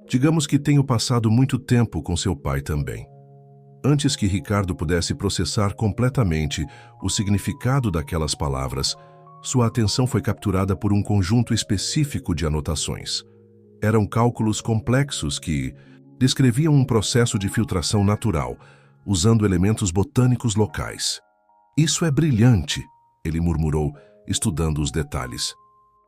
Digamos que tenho passado muito tempo com seu pai também. Antes que Ricardo pudesse processar completamente o significado daquelas palavras, sua atenção foi capturada por um conjunto específico de anotações. Eram cálculos complexos que descreviam um processo de filtração natural, usando elementos botânicos locais. Isso é brilhante, ele murmurou, estudando os detalhes.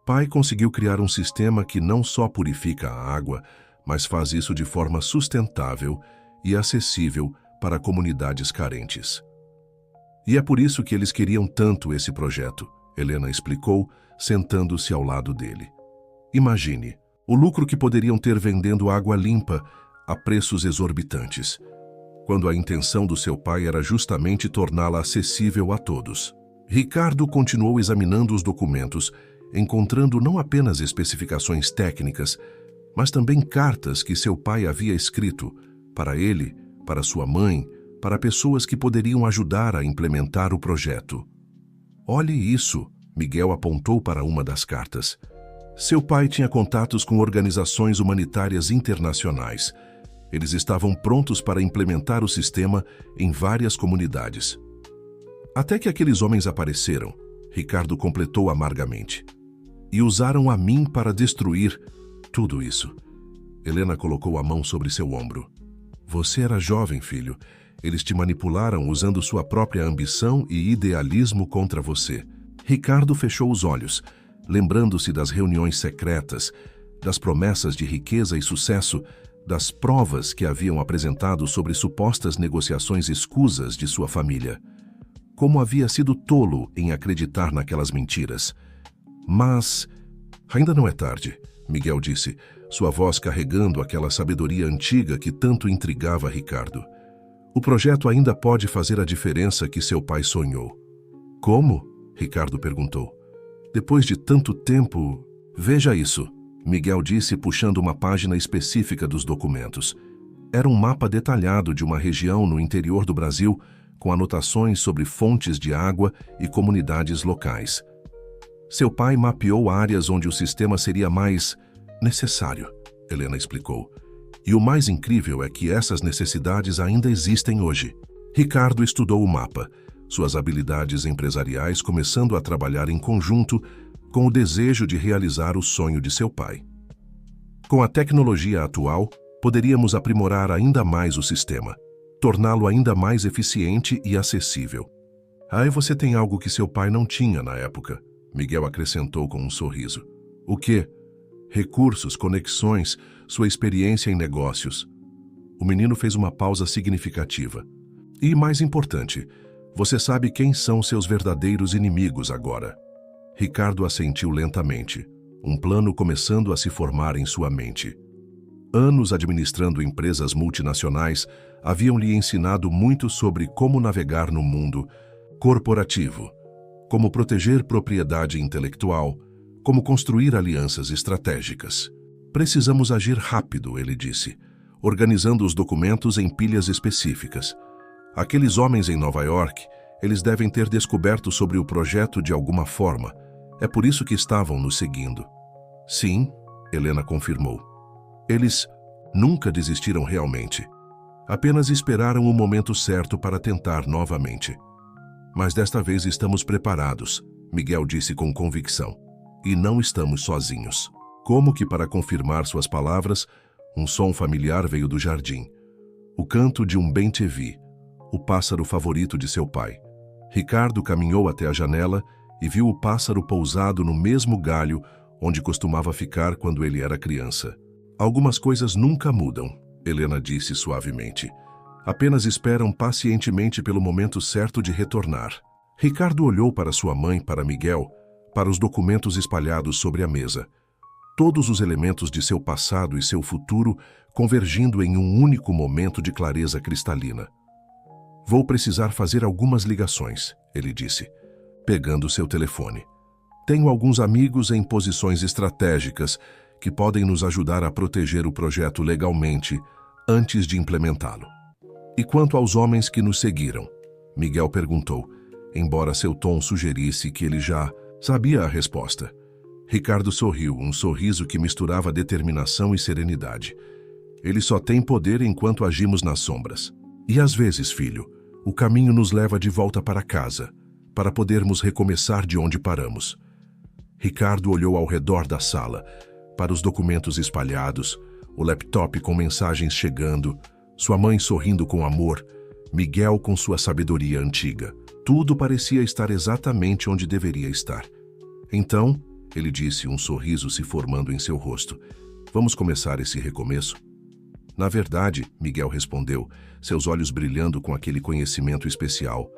Pai conseguiu criar um sistema que não só purifica a água, mas faz isso de forma sustentável e acessível para comunidades carentes. E é por isso que eles queriam tanto esse projeto, Helena explicou, sentando-se ao lado dele. Imagine, o lucro que poderiam ter vendendo água limpa a preços exorbitantes, quando a intenção do seu pai era justamente torná-la acessível a todos. Ricardo continuou examinando os documentos, encontrando não apenas especificações técnicas, mas também cartas que seu pai havia escrito para ele, para sua mãe, para pessoas que poderiam ajudar a implementar o projeto. Olhe isso, Miguel apontou para uma das cartas. Seu pai tinha contatos com organizações humanitárias internacionais. Eles estavam prontos para implementar o sistema em várias comunidades. Até que aqueles homens apareceram, Ricardo completou amargamente. E usaram a mim para destruir tudo isso. Helena colocou a mão sobre seu ombro. Você era jovem, filho. Eles te manipularam usando sua própria ambição e idealismo contra você. Ricardo fechou os olhos, lembrando-se das reuniões secretas, das promessas de riqueza e sucesso, das provas que haviam apresentado sobre supostas negociações escusas de sua família. Como havia sido tolo em acreditar naquelas mentiras. Mas ainda não é tarde, Miguel disse, sua voz carregando aquela sabedoria antiga que tanto intrigava Ricardo. O projeto ainda pode fazer a diferença que seu pai sonhou. Como? Ricardo perguntou. Depois de tanto tempo... Veja isso, Miguel disse puxando uma página específica dos documentos. Era um mapa detalhado de uma região no interior do Brasil, com anotações sobre fontes de água e comunidades locais. Seu pai mapeou áreas onde o sistema seria mais necessário, Helena explicou. E o mais incrível é que essas necessidades ainda existem hoje. Ricardo estudou o mapa, suas habilidades empresariais começando a trabalhar em conjunto com o desejo de realizar o sonho de seu pai. Com a tecnologia atual, poderíamos aprimorar ainda mais o sistema, torná-lo ainda mais eficiente e acessível. Aí você tem algo que seu pai não tinha na época, Miguel acrescentou com um sorriso. O quê? Recursos, conexões, sua experiência em negócios. O menino fez uma pausa significativa. E, mais importante, você sabe quem são seus verdadeiros inimigos agora. Ricardo assentiu lentamente, um plano começando a se formar em sua mente. Anos administrando empresas multinacionais haviam lhe ensinado muito sobre como navegar no mundo corporativo, como proteger propriedade intelectual, como construir alianças estratégicas. Precisamos agir rápido, ele disse, organizando os documentos em pilhas específicas. Aqueles homens em Nova York, eles devem ter descoberto sobre o projeto de alguma forma. É por isso que estavam nos seguindo. Sim, Helena confirmou. Eles nunca desistiram realmente. Apenas esperaram o momento certo para tentar novamente. Mas desta vez estamos preparados, Miguel disse com convicção. E não estamos sozinhos. Como que para confirmar suas palavras, um som familiar veio do jardim. O canto de um bem-te-vi, o pássaro favorito de seu pai. Ricardo caminhou até a janela e viu o pássaro pousado no mesmo galho onde costumava ficar quando ele era criança. Algumas coisas nunca mudam, Helena disse suavemente. Apenas esperam pacientemente pelo momento certo de retornar. Ricardo olhou para sua mãe, para Miguel, para os documentos espalhados sobre a mesa. Todos os elementos de seu passado e seu futuro convergindo em um único momento de clareza cristalina. Vou precisar fazer algumas ligações, ele disse, pegando seu telefone. Tenho alguns amigos em posições estratégicas que podem nos ajudar a proteger o projeto legalmente antes de implementá-lo. E quanto aos homens que nos seguiram? Miguel perguntou, embora seu tom sugerisse que ele já sabia a resposta. Ricardo sorriu, um sorriso que misturava determinação e serenidade. Ele só tem poder enquanto agimos nas sombras. E às vezes, filho, o caminho nos leva de volta para casa, para podermos recomeçar de onde paramos. Ricardo olhou ao redor da sala, para os documentos espalhados, o laptop com mensagens chegando, sua mãe sorrindo com amor, Miguel com sua sabedoria antiga. Tudo parecia estar exatamente onde deveria estar. Então, ele disse, um sorriso se formando em seu rosto. Vamos começar esse recomeço? Na verdade, Miguel respondeu, seus olhos brilhando com aquele conhecimento especial.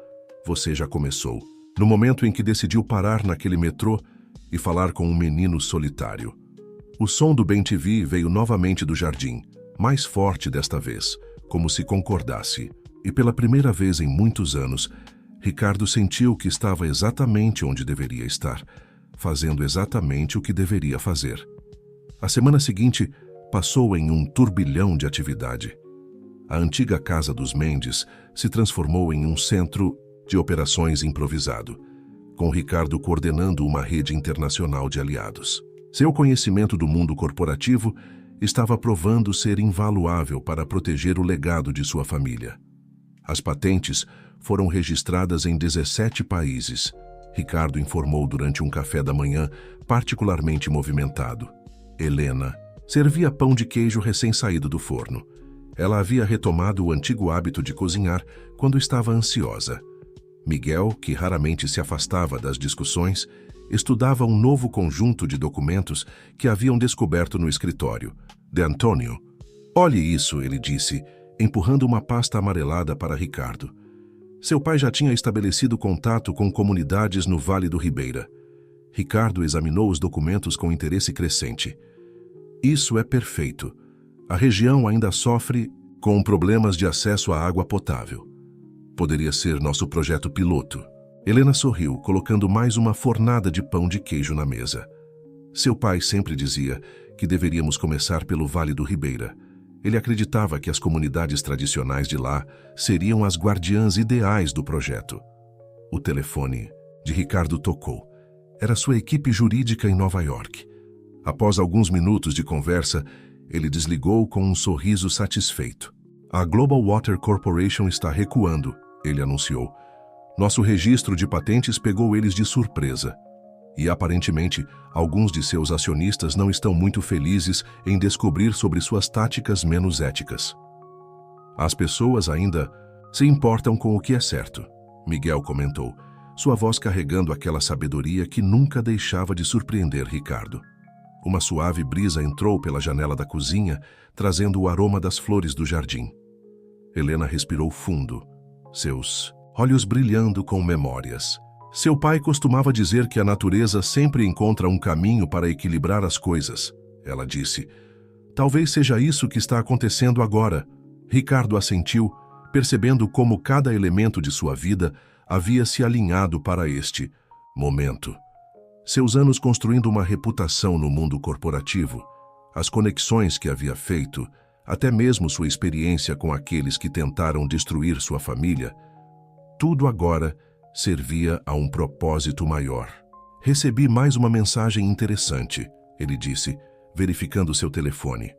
Você já começou. No momento em que decidiu parar naquele metrô e falar com um menino solitário. O som do bem-te-vi veio novamente do jardim, mais forte desta vez, como se concordasse. E pela primeira vez em muitos anos, Ricardo sentiu que estava exatamente onde deveria estar, fazendo exatamente o que deveria fazer. A semana seguinte passou em um turbilhão de atividade. A antiga casa dos Mendes se transformou em um centro de operações improvisado, com Ricardo coordenando uma rede internacional de aliados. Seu conhecimento do mundo corporativo estava provando ser invaluável para proteger o legado de sua família. As patentes foram registradas em 17 países. Ricardo informou durante um café da manhã particularmente movimentado. Helena servia pão de queijo recém-saído do forno. Ela havia retomado o antigo hábito de cozinhar quando estava ansiosa. Miguel, que raramente se afastava das discussões, estudava um novo conjunto de documentos que haviam descoberto no escritório. De Antônio. Olhe isso, ele disse, empurrando uma pasta amarelada para Ricardo. Seu pai já tinha estabelecido contato com comunidades no Vale do Ribeira. Ricardo examinou os documentos com interesse crescente. Isso é perfeito. A região ainda sofre com problemas de acesso à água potável. Poderia ser nosso projeto piloto. Helena sorriu, colocando mais uma fornada de pão de queijo na mesa. Seu pai sempre dizia que deveríamos começar pelo Vale do Ribeira. Ele acreditava que as comunidades tradicionais de lá seriam as guardiãs ideais do projeto. O telefone de Ricardo tocou. Era sua equipe jurídica em Nova York. Após alguns minutos de conversa, ele desligou com um sorriso satisfeito. A Global Water Corporation está recuando, ele anunciou. Nosso registro de patentes pegou eles de surpresa. E, aparentemente, alguns de seus acionistas não estão muito felizes em descobrir sobre suas táticas menos éticas. As pessoas ainda se importam com o que é certo, Miguel comentou, sua voz carregando aquela sabedoria que nunca deixava de surpreender Ricardo. Uma suave brisa entrou pela janela da cozinha, trazendo o aroma das flores do jardim. Helena respirou fundo, seus olhos brilhando com memórias. Seu pai costumava dizer que a natureza sempre encontra um caminho para equilibrar as coisas, ela disse. Talvez seja isso que está acontecendo agora. Ricardo assentiu, percebendo como cada elemento de sua vida havia se alinhado para este momento. Seus anos construindo uma reputação no mundo corporativo, as conexões que havia feito, até mesmo sua experiência com aqueles que tentaram destruir sua família, tudo agora servia a um propósito maior. Recebi mais uma mensagem interessante, ele disse, verificando seu telefone.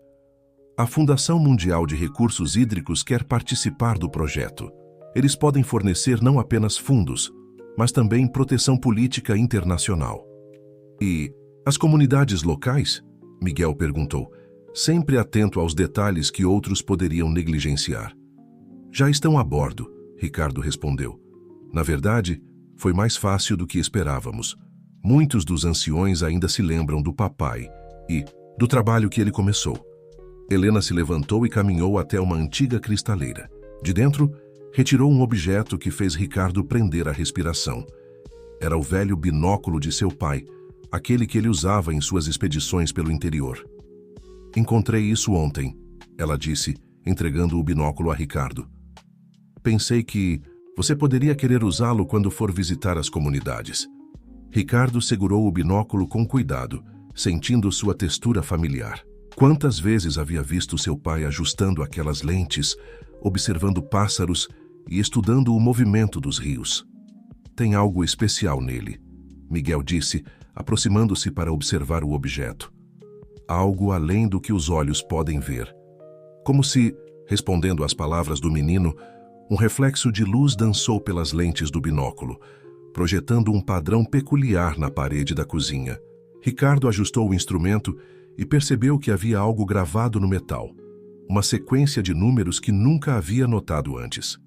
A Fundação Mundial de Recursos Hídricos quer participar do projeto. Eles podem fornecer não apenas fundos, mas também proteção política internacional. E as comunidades locais? Miguel perguntou, sempre atento aos detalhes que outros poderiam negligenciar. Já estão a bordo, Ricardo respondeu. Na verdade, foi mais fácil do que esperávamos. Muitos dos anciões ainda se lembram do papai e do trabalho que ele começou. Helena se levantou e caminhou até uma antiga cristaleira. De dentro, retirou um objeto que fez Ricardo prender a respiração. Era o velho binóculo de seu pai, aquele que ele usava em suas expedições pelo interior. Encontrei isso ontem, ela disse, entregando o binóculo a Ricardo. Pensei que você poderia querer usá-lo quando for visitar as comunidades. Ricardo segurou o binóculo com cuidado, sentindo sua textura familiar. Quantas vezes havia visto seu pai ajustando aquelas lentes, observando pássaros e estudando o movimento dos rios. Tem algo especial nele, Miguel disse, aproximando-se para observar o objeto. Algo além do que os olhos podem ver. Como se, respondendo às palavras do menino, um reflexo de luz dançou pelas lentes do binóculo, projetando um padrão peculiar na parede da cozinha. Ricardo ajustou o instrumento e percebeu que havia algo gravado no metal, uma sequência de números que nunca havia notado antes.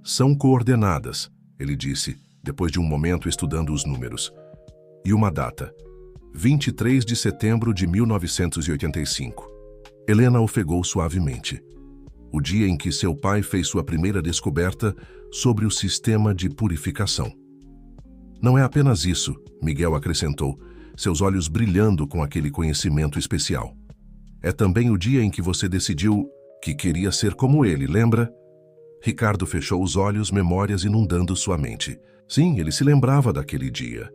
São coordenadas, ele disse, depois de um momento estudando os números. E uma data, 23 de setembro de 1985. Helena ofegou suavemente. O dia em que seu pai fez sua primeira descoberta sobre o sistema de purificação. Não é apenas isso, Miguel acrescentou, seus olhos brilhando com aquele conhecimento especial. É também o dia em que você decidiu que queria ser como ele, lembra? Ricardo fechou os olhos, memórias inundando sua mente. Sim, ele se lembrava daquele dia.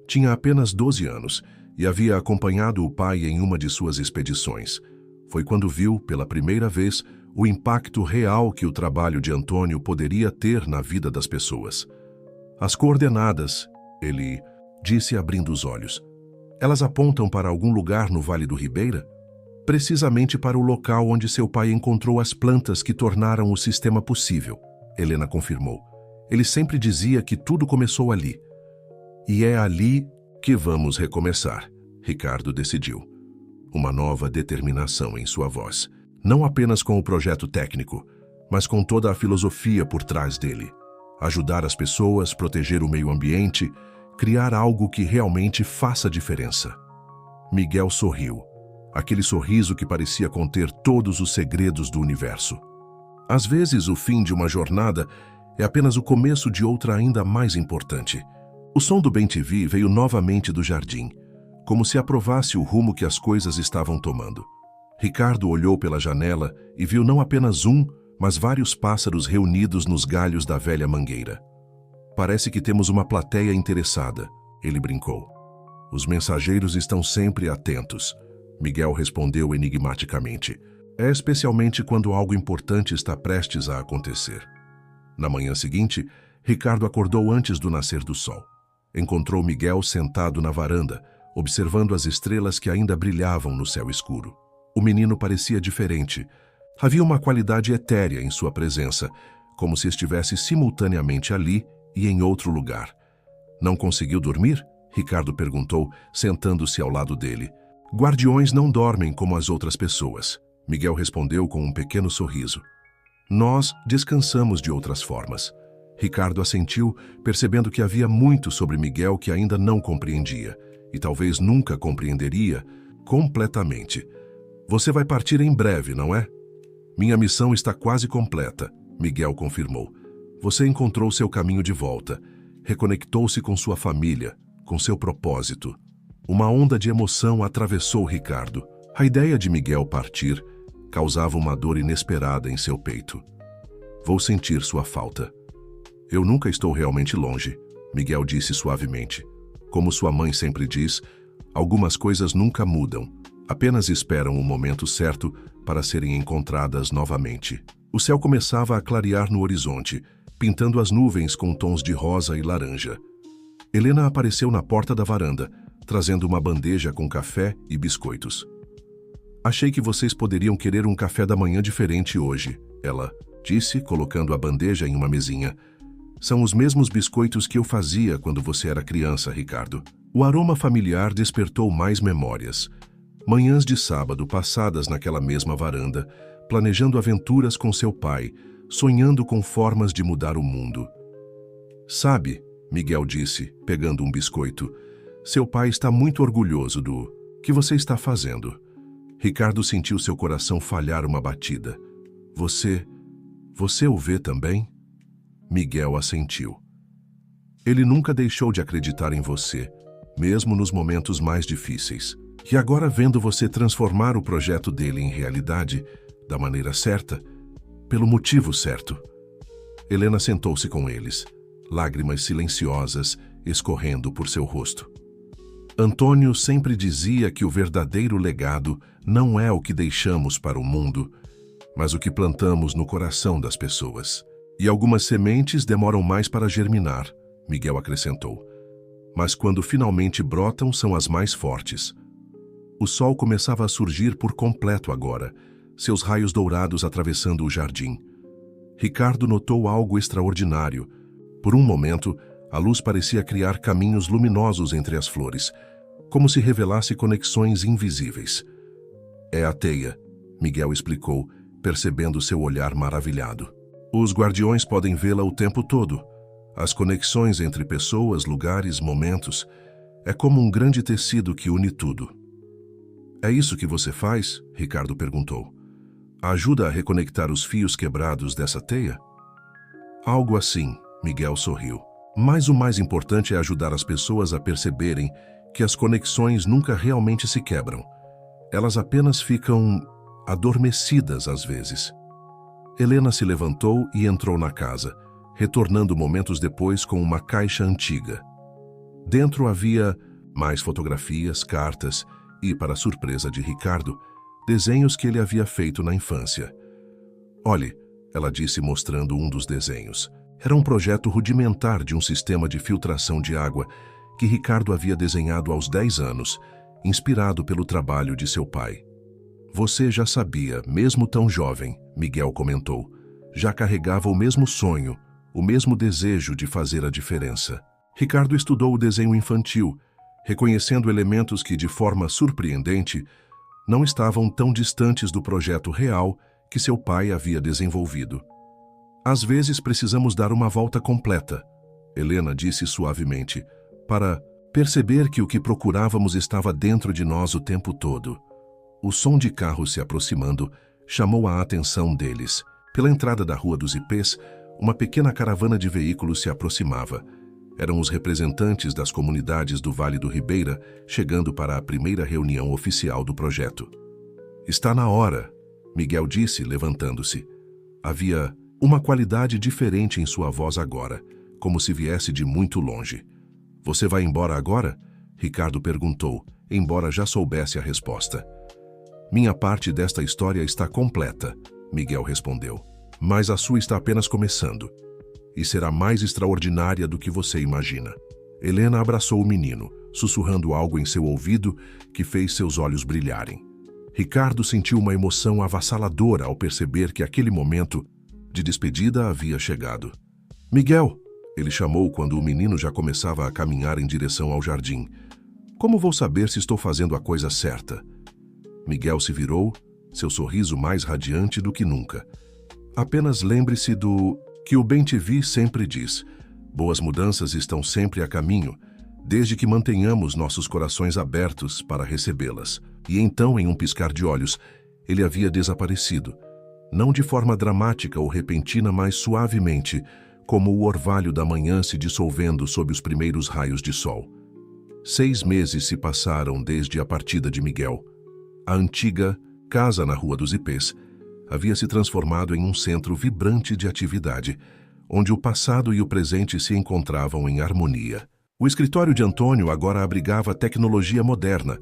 Tinha apenas 12 anos e havia acompanhado o pai em uma de suas expedições. Foi quando viu, pela primeira vez, o impacto real que o trabalho de Antônio poderia ter na vida das pessoas. As coordenadas, ele disse abrindo os olhos. Elas apontam para algum lugar no Vale do Ribeira? Precisamente para o local onde seu pai encontrou as plantas que tornaram o sistema possível, Helena confirmou. Ele sempre dizia que tudo começou ali. E é ali que vamos recomeçar, Ricardo decidiu. Uma nova determinação em sua voz. Não apenas com o projeto técnico, mas com toda a filosofia por trás dele. Ajudar as pessoas, proteger o meio ambiente, criar algo que realmente faça diferença. Miguel sorriu. Aquele sorriso que parecia conter todos os segredos do universo. Às vezes, o fim de uma jornada é apenas o começo de outra ainda mais importante. O som do bem-te-vi veio novamente do jardim, como se aprovasse o rumo que as coisas estavam tomando. Ricardo olhou pela janela e viu não apenas um, mas vários pássaros reunidos nos galhos da velha mangueira. Parece que temos uma plateia interessada, ele brincou. Os mensageiros estão sempre atentos, Miguel respondeu enigmaticamente. É especialmente quando algo importante está prestes a acontecer. Na manhã seguinte, Ricardo acordou antes do nascer do sol. Encontrou Miguel sentado na varanda, observando as estrelas que ainda brilhavam no céu escuro. O menino parecia diferente. Havia uma qualidade etérea em sua presença, como se estivesse simultaneamente ali e em outro lugar. Não conseguiu dormir? Ricardo perguntou, sentando-se ao lado dele. Guardiões não dormem como as outras pessoas, Miguel respondeu com um pequeno sorriso. Nós descansamos de outras formas. Ricardo assentiu, percebendo que havia muito sobre Miguel que ainda não compreendia, e talvez nunca compreenderia completamente. Você vai partir em breve, não é? Minha missão está quase completa, Miguel confirmou. Você encontrou seu caminho de volta, reconectou-se com sua família, com seu propósito. Uma onda de emoção atravessou Ricardo. A ideia de Miguel partir causava uma dor inesperada em seu peito. Vou sentir sua falta. Eu nunca estou realmente longe, Miguel disse suavemente. Como sua mãe sempre diz, algumas coisas nunca mudam, apenas esperam o momento certo para serem encontradas novamente. O céu começava a clarear no horizonte, pintando as nuvens com tons de rosa e laranja. Helena apareceu na porta da varanda, trazendo uma bandeja com café e biscoitos. Achei que vocês poderiam querer um café da manhã diferente hoje, ela disse, colocando a bandeja em uma mesinha. São os mesmos biscoitos que eu fazia quando você era criança, Ricardo. O aroma familiar despertou mais memórias. Manhãs de sábado passadas naquela mesma varanda, planejando aventuras com seu pai, sonhando com formas de mudar o mundo. Sabe, Miguel disse, pegando um biscoito, seu pai está muito orgulhoso do que você está fazendo. Ricardo sentiu seu coração falhar uma batida. Você o vê também? Miguel assentiu. Ele nunca deixou de acreditar em você, mesmo nos momentos mais difíceis. E agora, vendo você transformar o projeto dele em realidade, da maneira certa, pelo motivo certo. Helena sentou-se com eles, lágrimas silenciosas escorrendo por seu rosto. Antônio sempre dizia que o verdadeiro legado não é o que deixamos para o mundo, mas o que plantamos no coração das pessoas. E algumas sementes demoram mais para germinar, Miguel acrescentou. Mas quando finalmente brotam, são as mais fortes. O sol começava a surgir por completo agora, seus raios dourados atravessando o jardim. Ricardo notou algo extraordinário. Por um momento, a luz parecia criar caminhos luminosos entre as flores, como se revelasse conexões invisíveis. É a teia, Miguel explicou, percebendo seu olhar maravilhado. Os guardiões podem vê-la o tempo todo. As conexões entre pessoas, lugares, momentos. É como um grande tecido que une tudo. É isso que você faz? Ricardo perguntou. Ajuda a reconectar os fios quebrados dessa teia? Algo assim, Miguel sorriu. Mas o mais importante é ajudar as pessoas a perceberem que as conexões nunca realmente se quebram. Elas apenas ficam adormecidas às vezes. Helena se levantou e entrou na casa, retornando momentos depois com uma caixa antiga. Dentro havia mais fotografias, cartas e, para surpresa de Ricardo, desenhos que ele havia feito na infância. Olhe, ela disse mostrando um dos desenhos. Era um projeto rudimentar de um sistema de filtração de água que Ricardo havia desenhado aos 10 anos, inspirado pelo trabalho de seu pai. Você já sabia, mesmo tão jovem, Miguel comentou. Já carregava o mesmo sonho, o mesmo desejo de fazer a diferença. Ricardo estudou o desenho infantil, reconhecendo elementos que, de forma surpreendente, não estavam tão distantes do projeto real que seu pai havia desenvolvido. Às vezes precisamos dar uma volta completa, Helena disse suavemente, para perceber que o que procurávamos estava dentro de nós o tempo todo. O som de carros se aproximando chamou a atenção deles. Pela entrada da Rua dos Ipês, uma pequena caravana de veículos se aproximava. Eram os representantes das comunidades do Vale do Ribeira chegando para a primeira reunião oficial do projeto. Está na hora, Miguel disse, levantando-se. Havia uma qualidade diferente em sua voz agora, como se viesse de muito longe. Você vai embora agora? Ricardo perguntou, embora já soubesse a resposta. Minha parte desta história está completa, Miguel respondeu. Mas a sua está apenas começando. E será mais extraordinária do que você imagina. Helena abraçou o menino, sussurrando algo em seu ouvido que fez seus olhos brilharem. Ricardo sentiu uma emoção avassaladora ao perceber que aquele momento de despedida havia chegado. Miguel, ele chamou quando o menino já começava a caminhar em direção ao jardim. Como vou saber se estou fazendo a coisa certa? Miguel se virou, seu sorriso mais radiante do que nunca. Apenas lembre-se do que o Bem-te-vi sempre diz. Boas mudanças estão sempre a caminho, desde que mantenhamos nossos corações abertos para recebê-las. E então, em um piscar de olhos, ele havia desaparecido. Não de forma dramática ou repentina, mas suavemente, como o orvalho da manhã se dissolvendo sob os primeiros raios de sol. 6 meses se passaram desde a partida de Miguel. A antiga casa na Rua dos Ipês havia se transformado em um centro vibrante de atividade, onde o passado e o presente se encontravam em harmonia. O escritório de Antônio agora abrigava tecnologia moderna,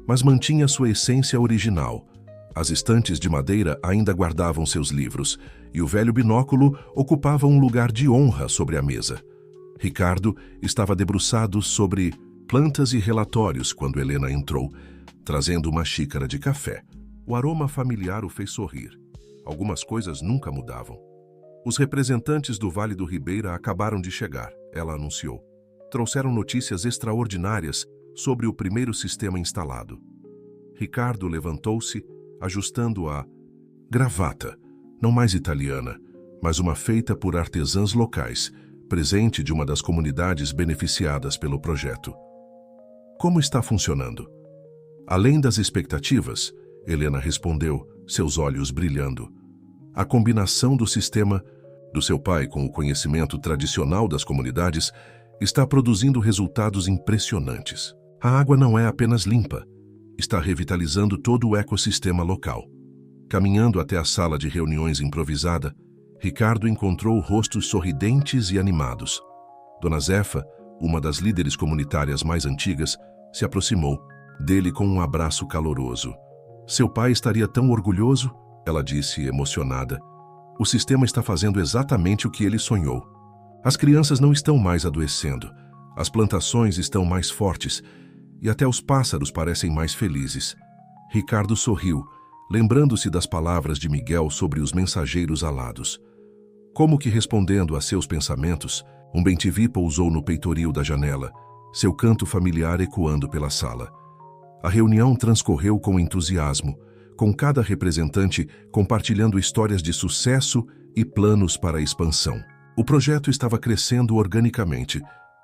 mas mantinha sua essência original. As estantes de madeira ainda guardavam seus livros, e o velho binóculo ocupava um lugar de honra sobre a mesa. Ricardo estava debruçado sobre plantas e relatórios quando Helena entrou, trazendo uma xícara de café. O aroma familiar o fez sorrir. Algumas coisas nunca mudavam. Os representantes do Vale do Ribeira acabaram de chegar, ela anunciou. Trouxeram notícias extraordinárias sobre o primeiro sistema instalado. Ricardo levantou-se, ajustando a gravata, não mais italiana, mas uma feita por artesãs locais, presente de uma das comunidades beneficiadas pelo projeto. Como está funcionando? Além das expectativas, Helena respondeu, seus olhos brilhando. A combinação do sistema do seu pai com o conhecimento tradicional das comunidades está produzindo resultados impressionantes. A água não é apenas limpa, está revitalizando todo o ecossistema local. Caminhando até a sala de reuniões improvisada, Ricardo encontrou rostos sorridentes e animados. Dona Zefa, uma das líderes comunitárias mais antigas, se aproximou dele com um abraço caloroso. Seu pai estaria tão orgulhoso, ela disse emocionada. O sistema está fazendo exatamente o que ele sonhou. As crianças não estão mais adoecendo, as plantações estão mais fortes e até os pássaros parecem mais felizes. Ricardo sorriu, lembrando-se das palavras de Miguel sobre os mensageiros alados. Como que respondendo a seus pensamentos, um bem-te-vi pousou no peitoril da janela, seu canto familiar ecoando pela sala. A reunião transcorreu com entusiasmo, com cada representante compartilhando histórias de sucesso e planos para a expansão. O projeto estava crescendo organicamente,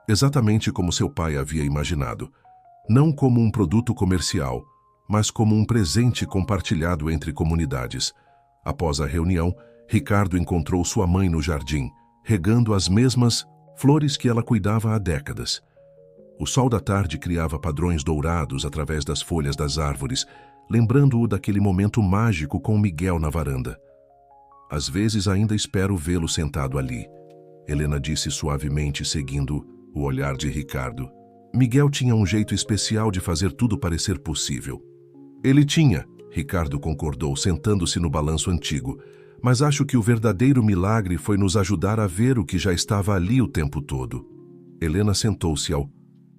exatamente como seu pai havia imaginado. Não como um produto comercial, mas como um presente compartilhado entre comunidades. Após a reunião, Ricardo encontrou sua mãe no jardim, regando as mesmas flores que ela cuidava há décadas. O sol da tarde criava padrões dourados através das folhas das árvores, lembrando-o daquele momento mágico com Miguel na varanda. Às vezes ainda espero vê-lo sentado ali, Helena disse suavemente, seguindo o olhar de Ricardo. Miguel tinha um jeito especial de fazer tudo parecer possível. Ele tinha, Ricardo concordou, sentando-se no balanço antigo, mas acho que o verdadeiro milagre foi nos ajudar a ver o que já estava ali o tempo todo. Helena sentou-se ao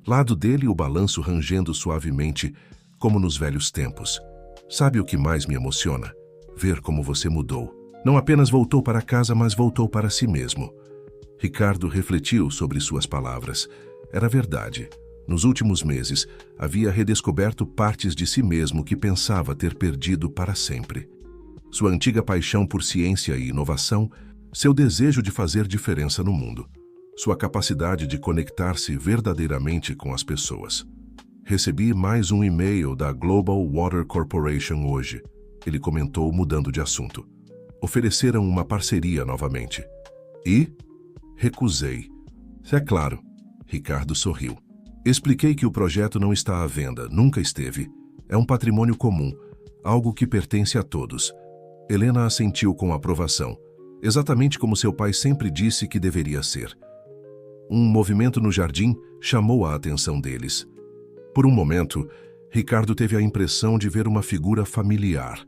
lado dele, o balanço rangendo suavemente, como nos velhos tempos. Sabe o que mais me emociona? Ver como você mudou. Não apenas voltou para casa, mas voltou para si mesmo. Ricardo refletiu sobre suas palavras. Era verdade. Nos últimos meses, havia redescoberto partes de si mesmo que pensava ter perdido para sempre. Sua antiga paixão por ciência e inovação, seu desejo de fazer diferença no mundo, sua capacidade de conectar-se verdadeiramente com as pessoas. Recebi mais um e-mail da Global Water Corporation hoje, ele comentou, mudando de assunto. Ofereceram uma parceria novamente. E? Recusei. É claro. Ricardo sorriu. Expliquei que o projeto não está à venda, nunca esteve. É um patrimônio comum, algo que pertence a todos. Helena assentiu com aprovação, exatamente como seu pai sempre disse que deveria ser. Um movimento no jardim chamou a atenção deles. Por um momento, Ricardo teve a impressão de ver uma figura familiar,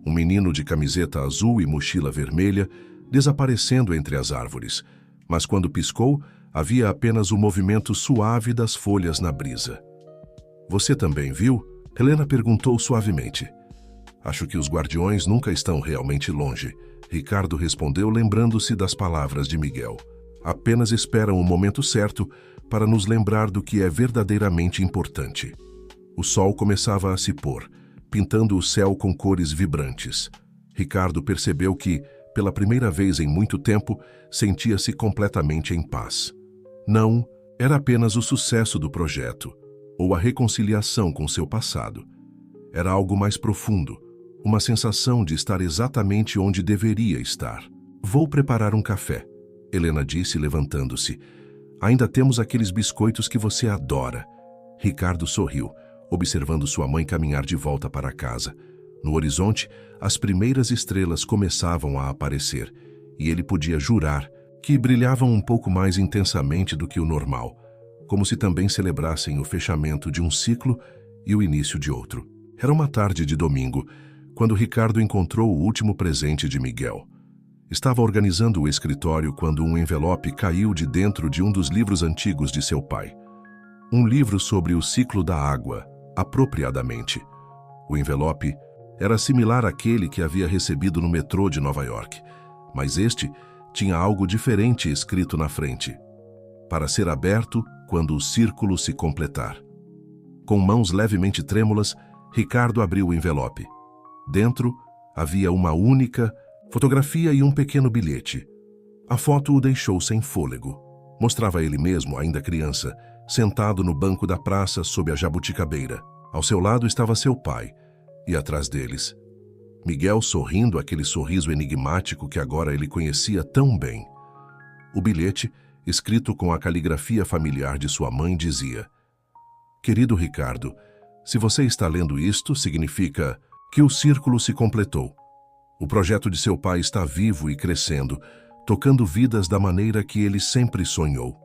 um menino de camiseta azul e mochila vermelha, desaparecendo entre as árvores. Mas quando piscou, havia apenas o movimento suave das folhas na brisa. Você também viu? Helena perguntou suavemente. Acho que os guardiões nunca estão realmente longe. Ricardo respondeu, lembrando-se das palavras de Miguel. Apenas esperam o momento certo para nos lembrar do que é verdadeiramente importante. O sol começava a se pôr, pintando o céu com cores vibrantes. Ricardo percebeu que, pela primeira vez em muito tempo, sentia-se completamente em paz. Não era apenas o sucesso do projeto, ou a reconciliação com seu passado. Era algo mais profundo, uma sensação de estar exatamente onde deveria estar. Vou preparar um café, Helena disse, levantando-se. Ainda temos aqueles biscoitos que você adora. Ricardo sorriu. observando sua mãe caminhar de volta para casa. No horizonte, as primeiras estrelas começavam a aparecer, e ele podia jurar que brilhavam um pouco mais intensamente do que o normal, como se também celebrassem o fechamento de um ciclo e o início de outro. Era uma tarde de domingo, quando Ricardo encontrou o último presente de Miguel. Estava organizando o escritório quando um envelope caiu de dentro de um dos livros antigos de seu pai. Um livro sobre o ciclo da água, apropriadamente. O envelope era similar àquele que havia recebido no metrô de Nova York, mas este tinha algo diferente escrito na frente: para ser aberto quando o círculo se completar. Com mãos levemente trêmulas, Ricardo abriu o envelope. Dentro havia uma única fotografia e um pequeno bilhete. A foto o deixou sem fôlego. Mostrava ele mesmo, ainda criança, sentado no banco da praça sob a jabuticabeira. Ao seu lado estava seu pai, e atrás deles, Miguel sorrindo aquele sorriso enigmático que agora ele conhecia tão bem. O bilhete, escrito com a caligrafia familiar de sua mãe, dizia: Querido Ricardo, se você está lendo isto, significa que o círculo se completou. O projeto de seu pai está vivo e crescendo, tocando vidas da maneira que ele sempre sonhou.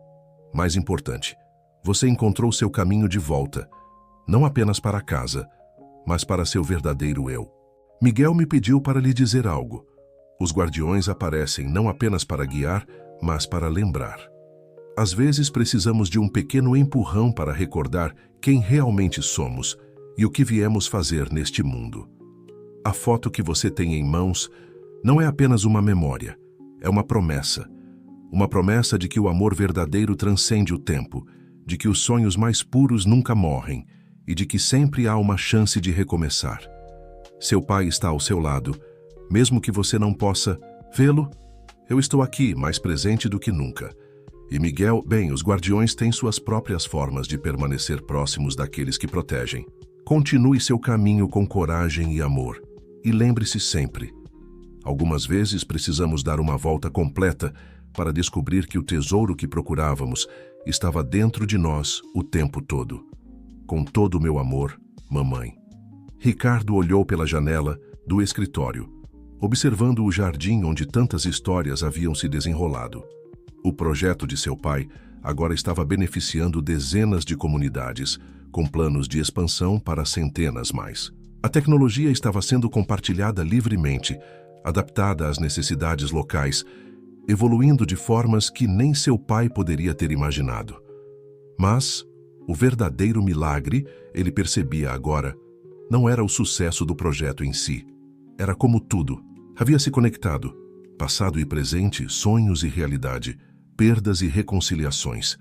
Mais importante, você encontrou seu caminho de volta, não apenas para casa, mas para seu verdadeiro eu. Miguel me pediu para lhe dizer algo. Os guardiões aparecem não apenas para guiar, mas para lembrar. Às vezes precisamos de um pequeno empurrão para recordar quem realmente somos e o que viemos fazer neste mundo. A foto que você tem em mãos não é apenas uma memória, é uma promessa. Uma promessa de que o amor verdadeiro transcende o tempo, de que os sonhos mais puros nunca morrem e de que sempre há uma chance de recomeçar. Seu pai está ao seu lado, mesmo que você não possa vê-lo. Eu estou aqui, mais presente do que nunca. E Miguel, bem, os guardiões têm suas próprias formas de permanecer próximos daqueles que protegem. Continue seu caminho com coragem e amor. E lembre-se sempre, algumas vezes precisamos dar uma volta completa para descobrir que o tesouro que procurávamos estava dentro de nós o tempo todo. Com todo o meu amor, mamãe. Ricardo olhou pela janela do escritório, observando o jardim onde tantas histórias haviam se desenrolado. O projeto de seu pai agora estava beneficiando dezenas de comunidades, com planos de expansão para centenas mais. A tecnologia estava sendo compartilhada livremente, adaptada às necessidades locais, evoluindo de formas que nem seu pai poderia ter imaginado. Mas o verdadeiro milagre, ele percebia agora, não era o sucesso do projeto em si. Era como tudo. Havia se conectado. Passado e presente, sonhos e realidade, perdas e reconciliações,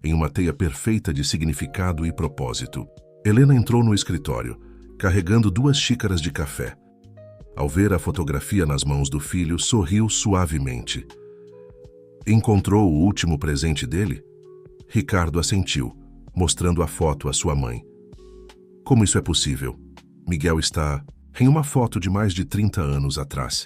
em uma teia perfeita de significado e propósito. Helena entrou no escritório, carregando 2 xícaras de café. Ao ver a fotografia nas mãos do filho, sorriu suavemente. Encontrou o último presente dele? Ricardo assentiu, mostrando a foto à sua mãe. Como isso é possível? Miguel está em uma foto de mais de 30 anos atrás.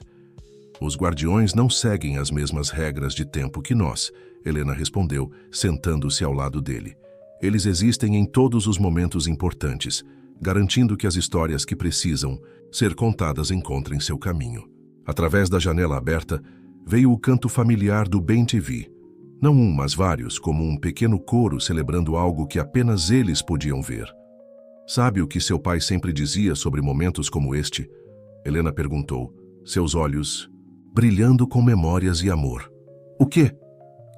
Os guardiões não seguem as mesmas regras de tempo que nós, Helena respondeu, sentando-se ao lado dele. Eles existem em todos os momentos importantes, garantindo que as histórias que precisam ser contadas encontrem seu caminho. Através da janela aberta, veio o canto familiar do Bem TV. Não um, mas vários, como um pequeno coro celebrando algo que apenas eles podiam ver. Sabe o que seu pai sempre dizia sobre momentos como este? Helena perguntou, seus olhos brilhando com memórias e amor. O quê?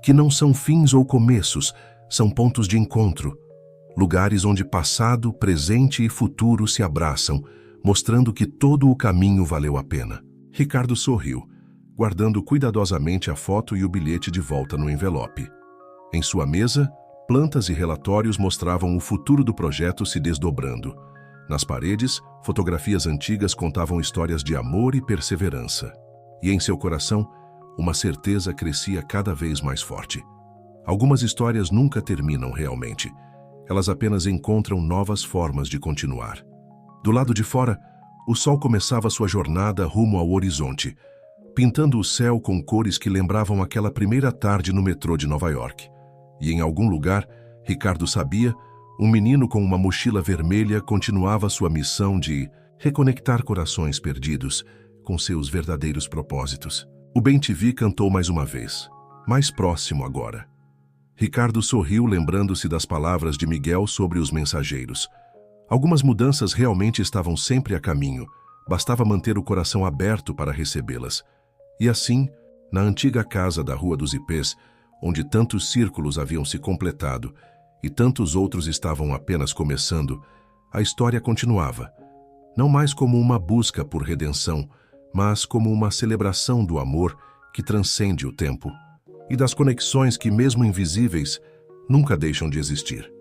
Que não são fins ou começos, são pontos de encontro. Lugares onde passado, presente e futuro se abraçam, mostrando que todo o caminho valeu a pena. Ricardo sorriu, guardando cuidadosamente a foto e o bilhete de volta no envelope. Em sua mesa, plantas e relatórios mostravam o futuro do projeto se desdobrando. Nas paredes, fotografias antigas contavam histórias de amor e perseverança. E em seu coração, uma certeza crescia cada vez mais forte. Algumas histórias nunca terminam realmente. Elas apenas encontram novas formas de continuar. Do lado de fora, o sol começava sua jornada rumo ao horizonte, pintando o céu com cores que lembravam aquela primeira tarde no metrô de Nova York. E em algum lugar, Ricardo sabia, Um menino com uma mochila vermelha continuava sua missão de reconectar corações perdidos com seus verdadeiros propósitos. O Bem-TV cantou mais uma vez, mais próximo agora. Ricardo sorriu, lembrando-se das palavras de Miguel sobre os mensageiros. Algumas mudanças realmente estavam sempre a caminho, bastava manter o coração aberto para recebê-las. E assim, na antiga casa da Rua dos Ipês, onde tantos círculos haviam se completado e tantos outros estavam apenas começando, a história continuava. Não mais como uma busca por redenção, mas como uma celebração do amor que transcende o tempo e das conexões que, mesmo invisíveis, nunca deixam de existir.